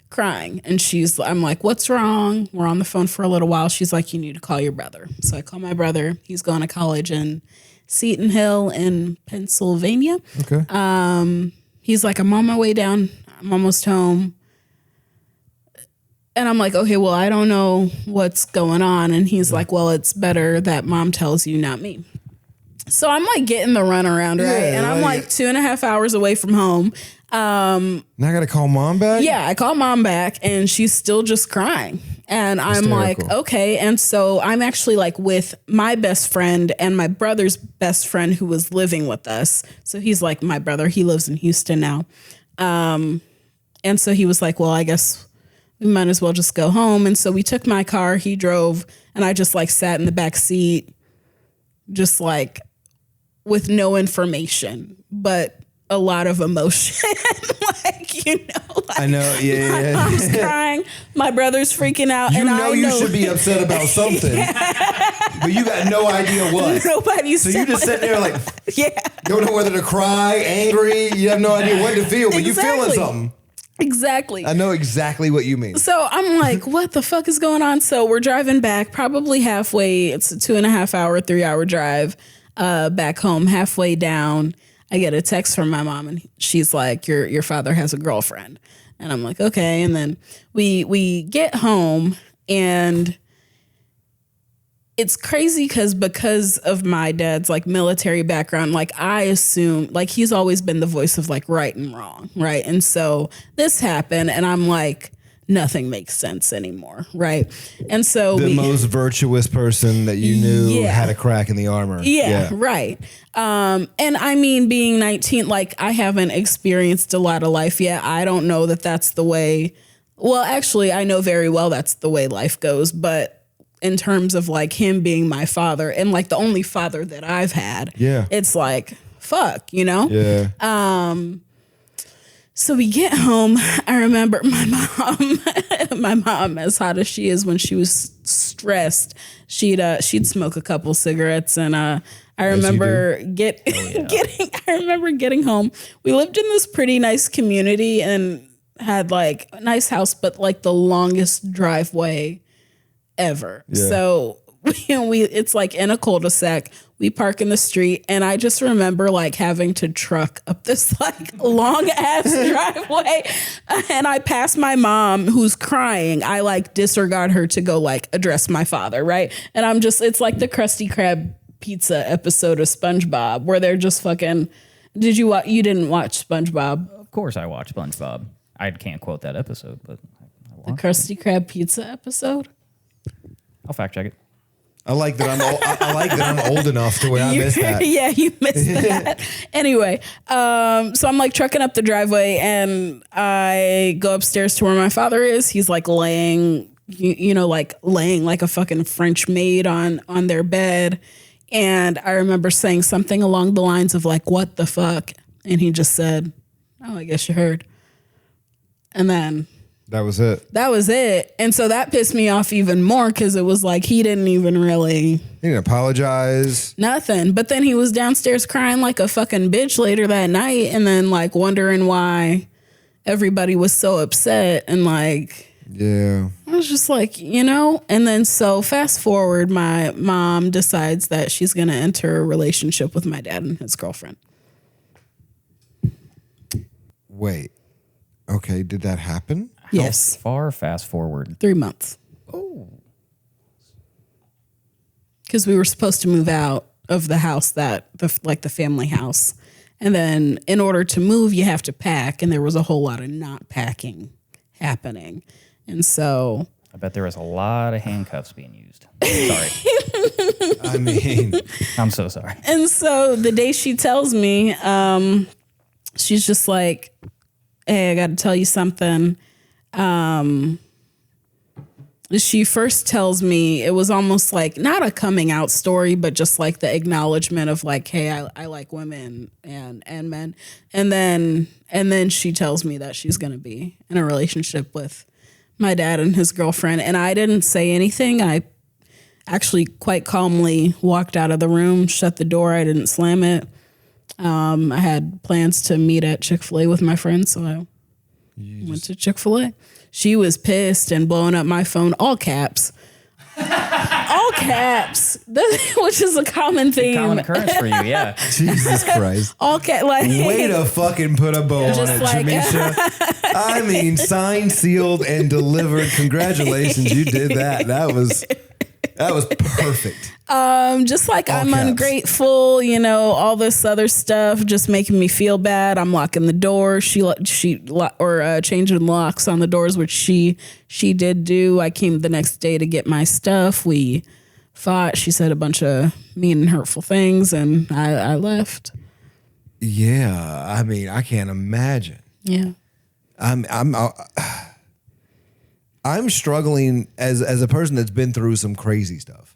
crying. And I'm like, what's wrong? We're on the phone for a little while. She's like, you need to call your brother. So I call my brother. He's going to college in Seton Hill in Pennsylvania. Okay. He's like, I'm on my way down. I'm almost home. And I'm like, okay, well, I don't know what's going on. And he's like, well, it's better that mom tells you, not me. So I'm like getting the runaround, right? Yeah, and I'm like 2.5 hours away from home. Now I got to call mom back? Yeah, I call mom back and she's still just crying. And I'm like, okay. And so I'm actually like with my best friend and my brother's best friend who was living with us. So he's like my brother. He lives in Houston now. And so he was like, well, I guess we might as well just go home. And so we took my car, he drove, and I just like sat in the back seat, just like with no information, but a lot of emotion. I know. Yeah. My mom's crying. My brother's freaking out. You should be upset about something, but you got no idea what. Nobody's. So you just sitting there like, yeah. Don't know whether to cry, angry. You have no idea what to feel, but you feeling something. Exactly. I know exactly what you mean. So I'm like, what the fuck is going on? So we're driving back, probably halfway. It's a 2.5 hour, 3 hour drive back home. Halfway down, I get a text from my mom, and she's like, your father has a girlfriend. And I'm like, okay. And then we get home, and it's crazy because of my dad's like military background, like I assume like he's always been the voice of like right and wrong, right? And so this happened, and I'm like, nothing makes sense anymore, right? And so the most virtuous person that you knew had a crack in the armor. Yeah. Right. And I mean, being 19, like I haven't experienced a lot of life yet. I don't know that that's the way. Well, actually, I know very well that's the way life goes, but in terms of like him being my father and like the only father that I've had, it's like, fuck, Yeah. So we get home. I remember my mom, as hot as she is when she was stressed, she'd smoke a couple cigarettes. And I remember getting home. We lived in this pretty nice community and had like a nice house, but like the longest driveway ever. Yeah. So it's like in a cul-de-sac. We park in the street, and I just remember like having to truck up this like long ass driveway, and I pass my mom who's crying. I like disregard her to go like address my father, right? And it's like the Krusty Krab pizza episode of SpongeBob where they're just fucking. Did you watch? You didn't watch SpongeBob? Of course, I watched SpongeBob. I can't quote that episode, but I watched the Krusty Krab pizza episode. I'll fact check it. I like that I'm old enough to where I missed that. Yeah, you missed that. Anyway, so I'm like trucking up the driveway, and I go upstairs to where my father is. He's like laying like a fucking French maid on their bed. And I remember saying something along the lines of like, what the fuck? And he just said, oh, I guess you heard. And then that was it. And so that pissed me off even more because it was like he didn't even really. He didn't apologize. Nothing. But then he was downstairs crying like a fucking bitch later that night, and then like wondering why everybody was so upset, and like. Yeah. I was just like, and then so fast forward, my mom decides that she's going to enter a relationship with my dad and his girlfriend. Wait. Okay, did that happen? Yes. How far fast forward? 3 months. Oh. Because we were supposed to move out of the house the family house. And then in order to move, you have to pack. And there was a whole lot of not packing happening. And so I bet there was a lot of handcuffs being used. Sorry. I mean, I'm so sorry. And so the day she tells me, she's just like, hey, I got to tell you something. She first tells me, it was almost like not a coming out story, but just like the acknowledgement of like, hey, I like women and men. And then she tells me that she's going to be in a relationship with my dad and his girlfriend. And I didn't say anything. I actually quite calmly walked out of the room, shut the door. I didn't slam it. I had plans to meet at Chick-fil-A with my friends, so I went to Chick-fil-A. She was pissed and blowing up my phone, all caps. All caps, which is a common theme. Common occurrence for you, yeah. Jesus Christ. All caps, like Way to fucking put a bow on Just it, like- Jemischa. I mean, signed, sealed, and delivered. Congratulations, you did that. That was perfect. just like All I'm caps. ungrateful, all this other stuff, just making me feel bad. I'm locking the door. She changing locks on the doors, which she did do. I came the next day to get my stuff. We fought. She said a bunch of mean and hurtful things, and I left. Yeah, I mean, I can't imagine. Yeah. I'm struggling as a person that's been through some crazy stuff.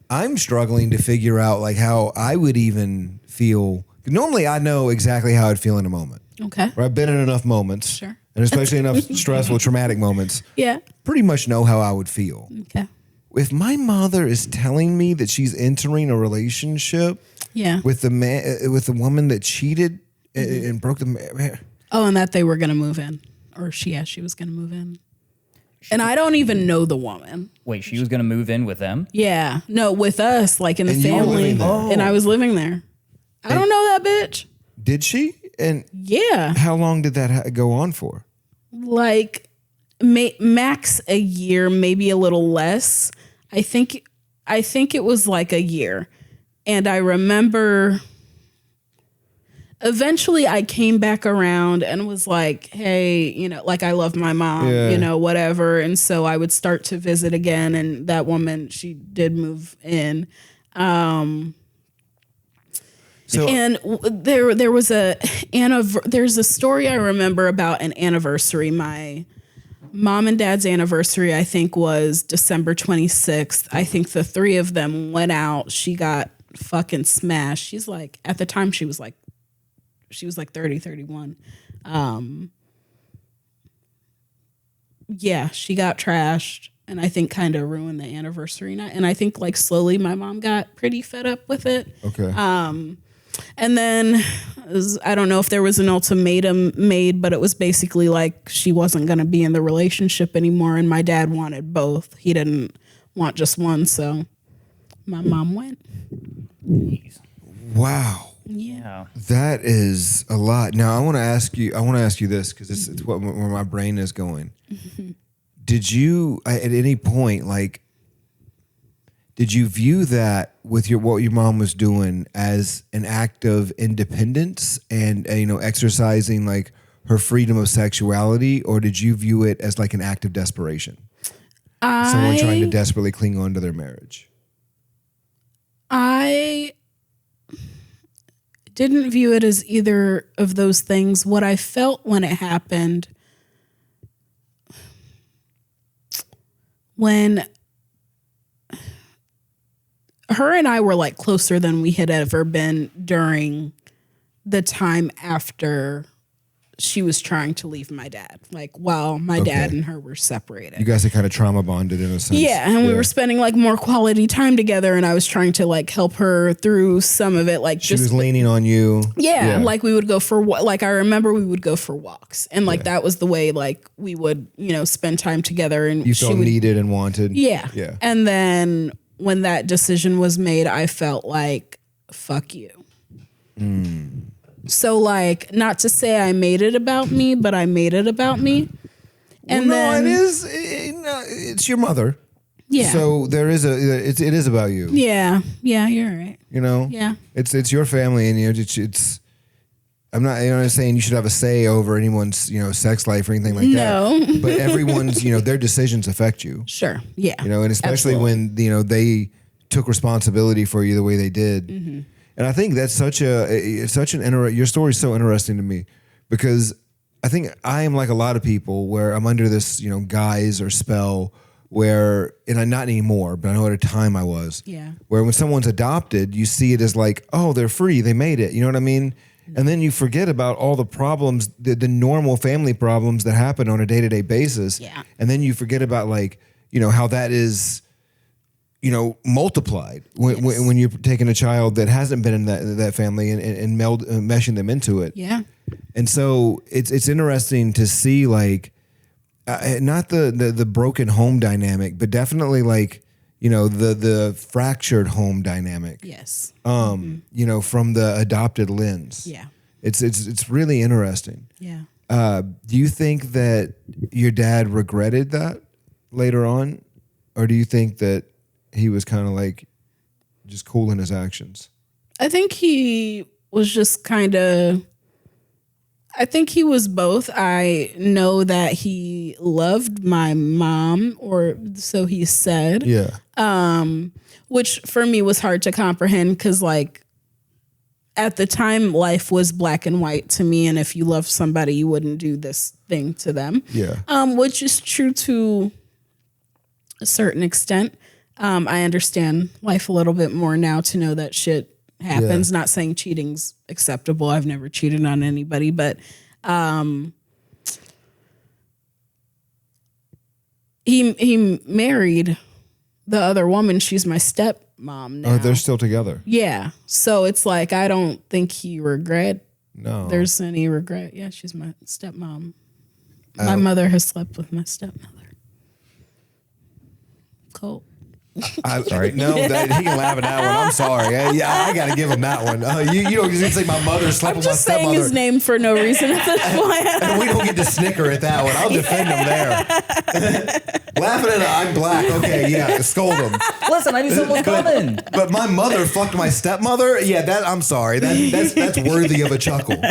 I'm struggling to figure out like how I would even feel. Normally, I know exactly how I'd feel in a moment. Okay. Or I've been in enough moments, Sure. and especially enough stressful, traumatic moments. Yeah. Pretty much know how I would feel. Okay. If my mother is telling me that she's entering a relationship Yeah. with the man, with the woman that cheated and broke the marriage. Oh, and that they were going to move in, or she was going to move in. And I don't even know the woman. Wait, she was going to move in with them? Yeah. No, with us, like in the And you were family. living there. And I was living there. I don't know that bitch. Did she? And Yeah. how long did that go on for? Like max a year, maybe a little less. I think it was like a year. And I remember eventually I came back around and was like, hey, like I love my mom, Yeah. whatever. And so I would start to visit again. And that woman, she did move in. So And there was there's a story I remember about an anniversary. My mom and dad's anniversary, I think, was December 26th. I think the three of them went out. She got fucking smashed. She's like, at the time she was like 30, 31. Yeah, she got trashed and I think kind of ruined the anniversary night. And I think like slowly my mom got pretty fed up with it. okay. And then I don't know if there was an ultimatum made, but it was basically like she wasn't going to be in the relationship anymore. And my dad wanted both. He didn't want just one. So my mom went. Jeez. Wow. Yeah. That is a lot. Now I want to ask you this because it's where my brain is going. Did you at any point did you view that with what your mom was doing as an act of independence and exercising like her freedom of sexuality, or did you view it as like an act of desperation? Someone trying to desperately cling on to their marriage. I didn't view it as either of those things. What I felt when it happened, when her and I were like closer than we had ever been during the time after she was trying to leave my dad, like while my dad and her were separated. You guys are kind of trauma bonded in a sense. Yeah, and we were spending like more quality time together, and I was trying to like help her through some of it. Like she was leaning on you. Yeah, like we would go for like I remember we would go for walks, and like that was the way like we would spend time together. And you felt needed and wanted. Yeah, yeah. And then when that decision was made, I felt like fuck you. So like, not to say I made it about me, but I made it about me. And then it's your mother. Yeah. So there is it is about you. Yeah. Yeah, you're right. Yeah. It's your family, and it's I'm not saying you should have a say over anyone's sex life or anything like that. But everyone's their decisions affect you. Sure. Yeah. And especially when they took responsibility for you the way they did. Mm-hmm. And I think that's your story is so interesting to me, because I think I am like a lot of people where I'm under this, guise or spell where, and I'm not anymore, but I know at a time I was, where when someone's adopted, you see it as like, oh, they're free, they made it. You know what I mean? And then you forget about all the problems, the normal family problems that happen on a day-to-day basis. Yeah. And then you forget about how that is, multiplied when you're taking a child that hasn't been in that family and meshing them into it. Yeah. And so it's interesting to see not the broken home dynamic, but definitely the fractured home dynamic. Yes. From the adopted lens. Yeah. It's really interesting. Yeah. Do you think that your dad regretted that later on, or do you think that he was kind of just cool in his actions? I think he was just I think he was both. I know that he loved my mom, or so he said. Yeah. Which for me was hard to comprehend, because at the time life was black and white to me, and if you love somebody, you wouldn't do this thing to them. Yeah. Which is true to a certain extent. I understand life a little bit more now to know that shit happens. Not saying cheating's acceptable. I've never cheated on anybody, but he married the other woman. She's my stepmom now. Oh, they're still together. Yeah. So it's like, I don't think he there's any regret. Yeah, she's my stepmom. My mother has slept with my stepmother. Cool. Sorry. No, he can laugh at that one. I'm sorry. I got to give him that one. You don't say my mother slept with my stepmother. I'm just saying his name for no reason at this point. And we don't get to snicker at that one. I'll defend him there. Laughing at I'm black. Okay, yeah, scold him. Listen, I knew someone was coming. But my mother fucked my stepmother? Yeah, I'm sorry. That's worthy of a chuckle.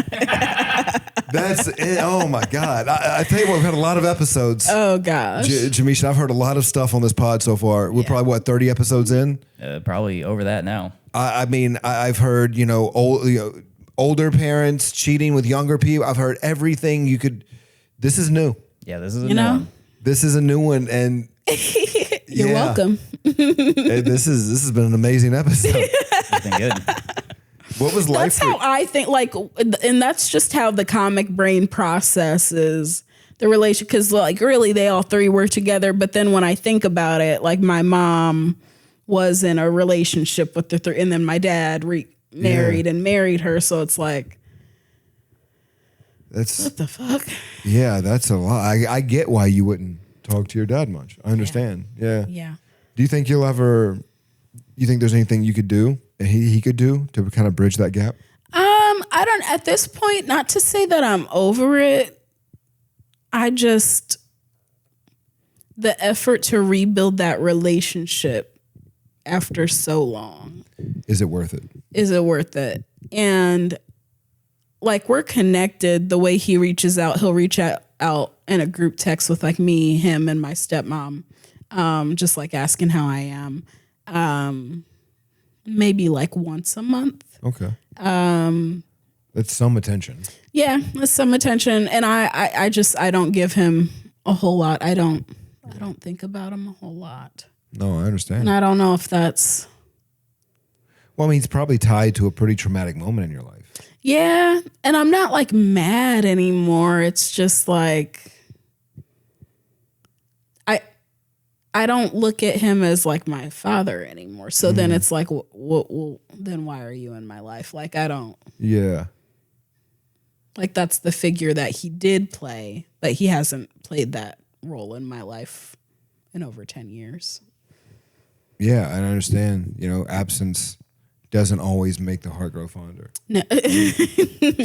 That's it. Oh my God. I tell you what, we've had a lot of episodes. Oh gosh. Jemischa, I've heard a lot of stuff on this pod so far. We're probably 30 episodes in? Probably over that now. I've heard, older parents cheating with younger people. I've heard everything you could. This is new. Yeah, this is a new one. This is a new one, and you're welcome. This has been an amazing episode. It's been good. What was life? That's how I think. And that's just how the comic brain processes the relation. Because really, they all three were together. But then when I think about it, my mom was in a relationship with the three, and then my dad married and married her. So it's that's what the fuck? Yeah, that's a lot. I get why you wouldn't talk to your dad much. I understand. Yeah. Yeah. Do you think you think there's anything you could do, and he could do to kind of bridge that gap? I don't, at this point, not to say that I'm over it. The effort to rebuild that relationship after so long. Is it worth it? Is it worth it? And we're connected. The way he reaches out, he'll reach out in a group text with me, him, and my stepmom, just asking how I am. Maybe once a month. Okay. That's some attention. Yeah, that's some attention. And I don't give him a whole lot. I don't think about him a whole lot. No, I understand. And I don't know if that's. Well, I mean, it's probably tied to a pretty traumatic moment in your life. Yeah. And I'm not like mad anymore. It's just like, I don't look at him as like my father anymore. So then it's like, well, then why are you in my life? Like, I don't. Yeah. Like, that's the figure that he did play, but he hasn't played that role in my life in over 10 years. Yeah, I understand. You know, absence doesn't always make the heart grow fonder. No.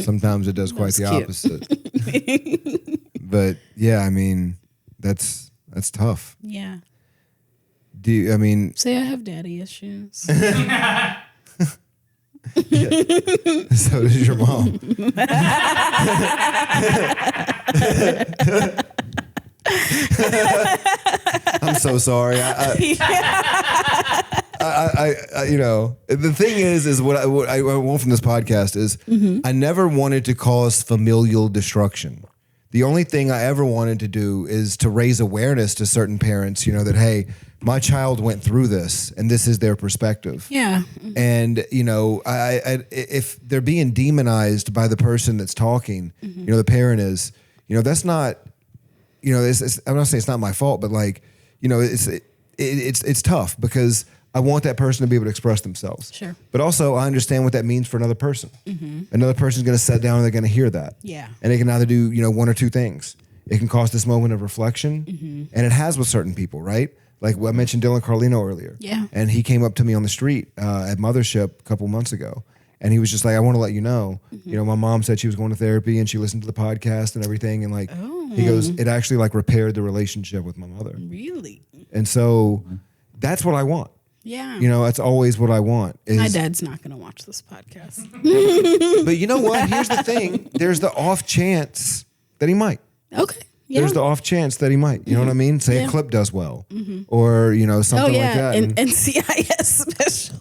Sometimes it does quite the opposite. But yeah, I mean, that's tough. Yeah. Do you, I mean, Say I have daddy issues. so does your mom. I'm so sorry. I you know, the thing is what I want from this podcast is I never wanted to cause familial destruction. The only thing I ever wanted to do is to raise awareness to certain parents, you know, that, hey, my child went through this and this is their perspective. Yeah. And, you know, if they're being demonized by the person that's talking, you know, the parent is, you know, that's not, you know, I'm not saying it's not my fault, but like, you know, it's tough because I want that person to be able to express themselves. Sure. But also I understand what that means for another person. Another person's going to sit down and they're going to hear that. Yeah. And they can either do, you know, one or two things. It can cause this moment of reflection, and it has with certain people, right? Like I mentioned Dylan Carlino earlier. Yeah. And he came up to me on the street at Mothership a couple months ago. And he was just like, I want to let you know, you know, my mom said she was going to therapy and she listened to the podcast and everything. And like, he goes, it actually like repaired the relationship with my mother. Really? And so that's what I want. Yeah. You know, that's always what I want. My dad's not going to watch this podcast. But you know what? Here's the thing. There's the off chance that he might. Okay. Yeah. There's the off chance that he might. You know what I mean? Say a clip does well. Or, you know, something like that. An NCIS special.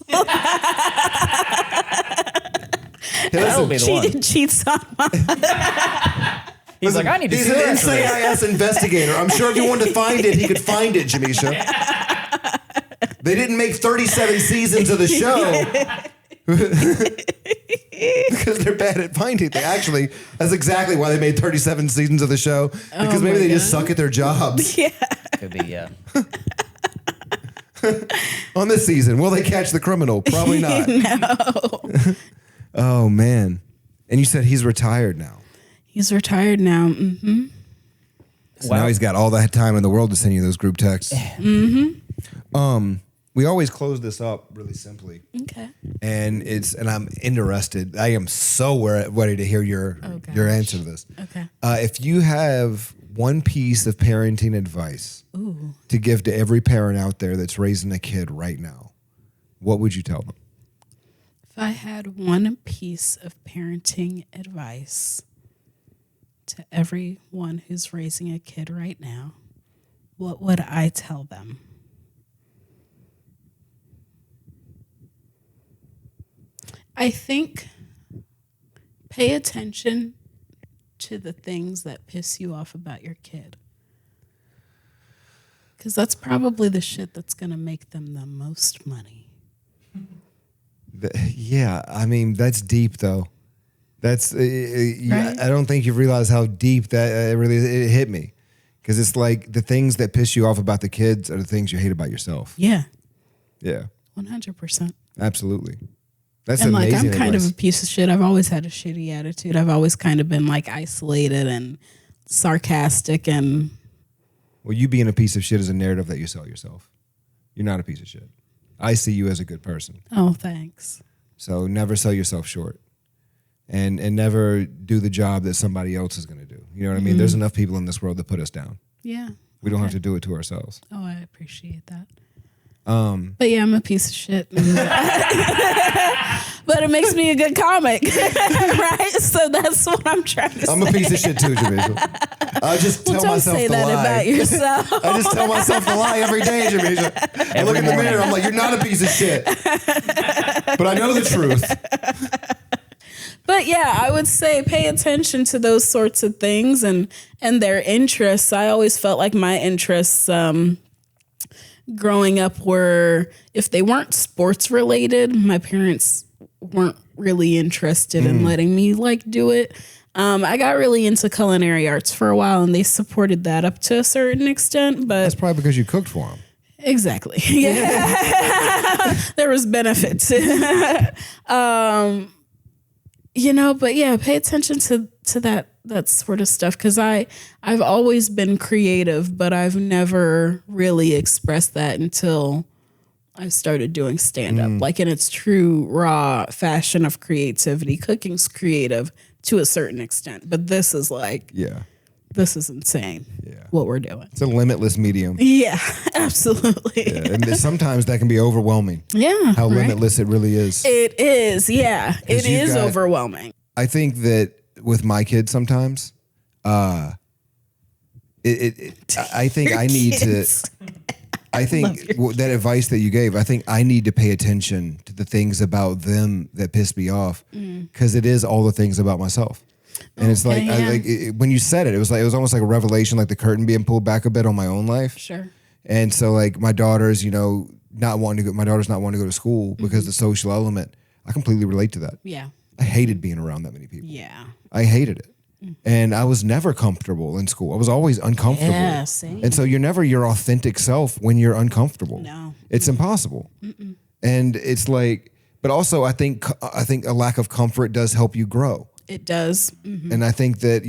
That'll be the one. Cheats on my... He's like, I need to He's see an the rest of this. NCIS investigator. I'm sure if he wanted to find it, he could find it, Jemischa. They didn't make 37 seasons of the show because they're bad at finding. They actually, that's exactly why they made 37 seasons of the show, because maybe they just suck at their jobs. Yeah. Could be, yeah. On this season, will they catch the criminal? Probably not. No. Oh, man. And you said he's retired now. He's retired now. Mm-hmm. So now he's got all that time in the world to send you those group texts. We always close this up really simply. Okay. And I'm interested. I am so ready to hear your answer to this. Okay. If you have one piece of parenting advice to give to every parent out there that's raising a kid right now, what would you tell them? If I had one piece of parenting advice to everyone who's raising a kid right now, what would I tell them? I think pay attention to the things that piss you off about your kid. Because that's probably the shit that's going to make them the most money. Yeah, I mean, that's deep, though. That's right? I don't think you realize how deep that it hit me, because it's like the things that piss you off about the kids are the things you hate about yourself. Yeah. Yeah. 100%. Absolutely. That's and amazing. Like, I'm kind advice. of a piece of shit. I've always had a shitty attitude. I've always kind of been like isolated and sarcastic and. Well, you being a piece of shit is a narrative that you sell yourself. You're not a piece of shit. I see you as a good person. Oh, thanks. So never sell yourself short. And never do the job that somebody else is going to do. You know what I mean? There's enough people in this world that put us down. Yeah. We don't have to do it to ourselves. Oh, I appreciate that. But yeah, I'm a piece of shit. But it makes me a good comic, right? So that's what I'm trying to say. I'm a piece of shit too, Jemischa. I just tell don't myself say the that lie. about yourself. I just tell myself the lie every day, Jemischa. I look in the mirror, I'm like, you're not a piece of shit. But I know the truth. But yeah, I would say pay attention to those sorts of things and their interests. I always felt like my interests growing up were, if they weren't sports related, my parents weren't really interested in letting me like do it. I got really into culinary arts for a while, and they supported that up to a certain extent. But That's probably because you cooked for them. exactly, yeah, there was benefits, But yeah, pay attention to that sort of stuff, because I've always been creative, but I've never really expressed that until I started doing stand-up, like in its true raw fashion of creativity. Cooking's creative to a certain extent, but this is like, this is insane. What we're doing. It's a limitless medium. Yeah, absolutely. Yeah, and sometimes that can be overwhelming. Yeah, How limitless it really is. It is. Yeah, it is overwhelming. I think that with my kids sometimes, I think I need to. I think that advice that you gave, I think I need to pay attention to the things about them that piss me off, because it is all the things about myself. And it's like, when you said it, it was almost like a revelation, like the curtain being pulled back a bit on my own life. Sure. And so like my daughter's, not wanting to go to school because the social element, I completely relate to that. Yeah. I hated being around that many people. Yeah. I hated it. And I was never comfortable in school. I was always uncomfortable. Yeah, same. And so you're never your authentic self when you're uncomfortable. No. It's impossible. And it's like, but also I think a lack of comfort does help you grow. It does. Mm-hmm. And I think that,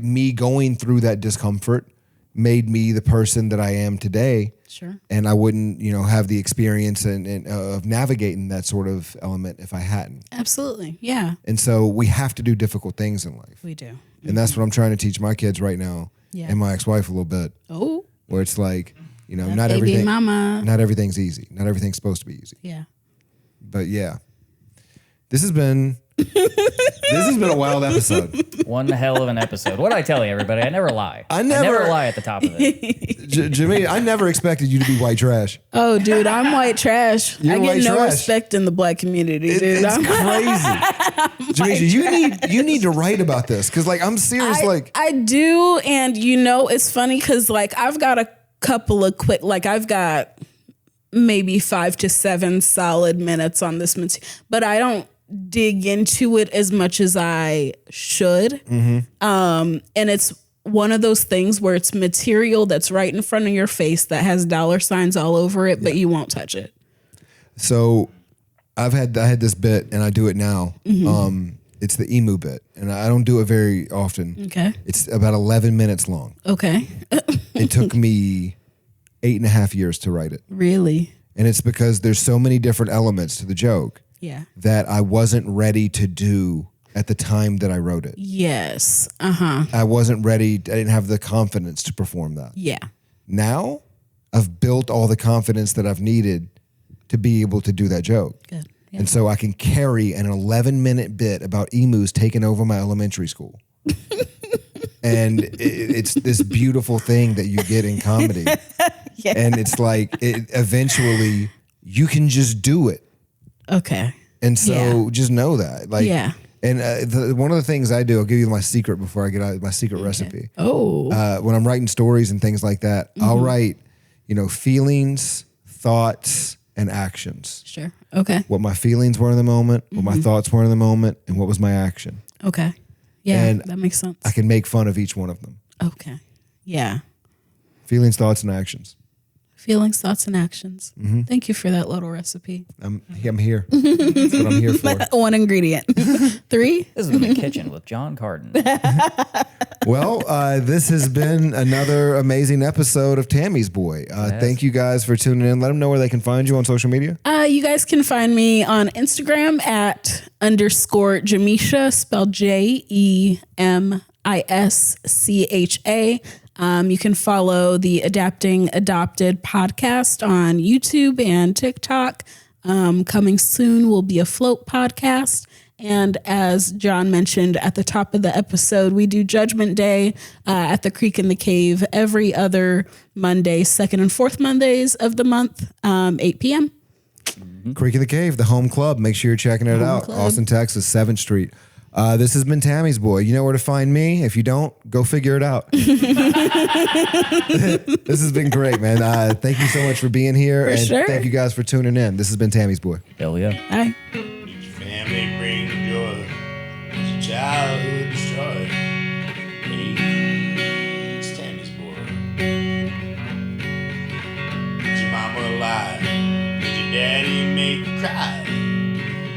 me going through that discomfort made me the person that I am today. Sure. And I wouldn't, have the experience of navigating that sort of element if I hadn't. Absolutely. Yeah. And so we have to do difficult things in life. We do. And that's what I'm trying to teach my kids right now, and my ex-wife a little bit. Oh. Where it's like, not baby everything, mama. not everything's easy. Not everything's supposed to be easy. Yeah. But yeah, this has been a wild episode. One hell of an episode. What did I tell you, everybody? I never lie. I never lie at the top of it. Jimmy, I never expected you to be white trash. Oh, dude, I'm white trash. You're I get white no trash. respect in the black community, dude. It's I'm crazy. Jemischa, you need to write about this, because I'm serious. I do, and it's funny because I've got a couple of I've got maybe 5 to 7 solid minutes on this material, but I don't dig into it as much as I should. And it's one of those things where it's material that's right in front of your face that has dollar signs all over it, but you won't touch it. So I had this bit, and I do it now. It's the emu bit, and I don't do it very often. Okay. It's about 11 minutes long. Okay. It took me 8.5 years to write it. Really? And it's because there's so many different elements to the joke that I wasn't ready to do at the time that I wrote it. Yes. I wasn't ready. I didn't have the confidence to perform that. Yeah. Now I've built all the confidence that I've needed to be able to do that joke. Good. Yeah. And so I can carry an 11-minute bit about emus taking over my elementary school. And it's this beautiful thing that you get in comedy. And it's like, eventually you can just do it. Okay. And so just know that. And one of the things I do, I'll give you my secret before I get out, my secret recipe. Oh. When I'm writing stories and things like that, I'll write, feelings, thoughts, and actions. Sure. Okay. What my feelings were in the moment, what my thoughts were in the moment, and what was my action. Okay. Yeah, And that makes sense. I can make fun of each one of them. Okay. Yeah. Feelings, thoughts, and actions. Feelings, thoughts, and actions. Thank you for that little recipe. I'm here. That's what I'm here for. One ingredient. 3? This is the kitchen with Jon Carden. Well, this has been another amazing episode of Tammy's Boy. Thank you guys for tuning in. Let them know where they can find you on social media. You guys can find me on Instagram at _Jemischa, spelled JEMISCHA. You can follow the Adapting Adopted podcast on YouTube and TikTok. Coming soon will be a float podcast. And as John mentioned at the top of the episode, we do Judgment Day at the Creek in the Cave every other Monday, second and fourth Mondays of the month, 8 p.m. Creek in the Cave, the home club. Make sure you're checking it out. Club. Austin, Texas, 7th Street. This has been Tammy's Boy. You know where to find me. If you don't, go figure it out. This has been great, man. Thank you so much for being here. And sure. thank you guys for tuning in. This has been Tammy's Boy. Hell yeah. Bye. Each family brings joy. It's a childhood destroyed. Hey, it's Tammy's Boy. Is your mama alive? Did your daddy make you cry?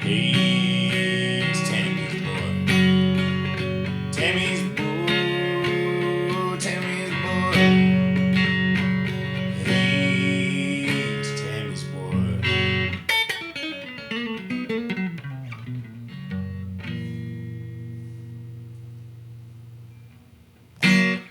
Hey,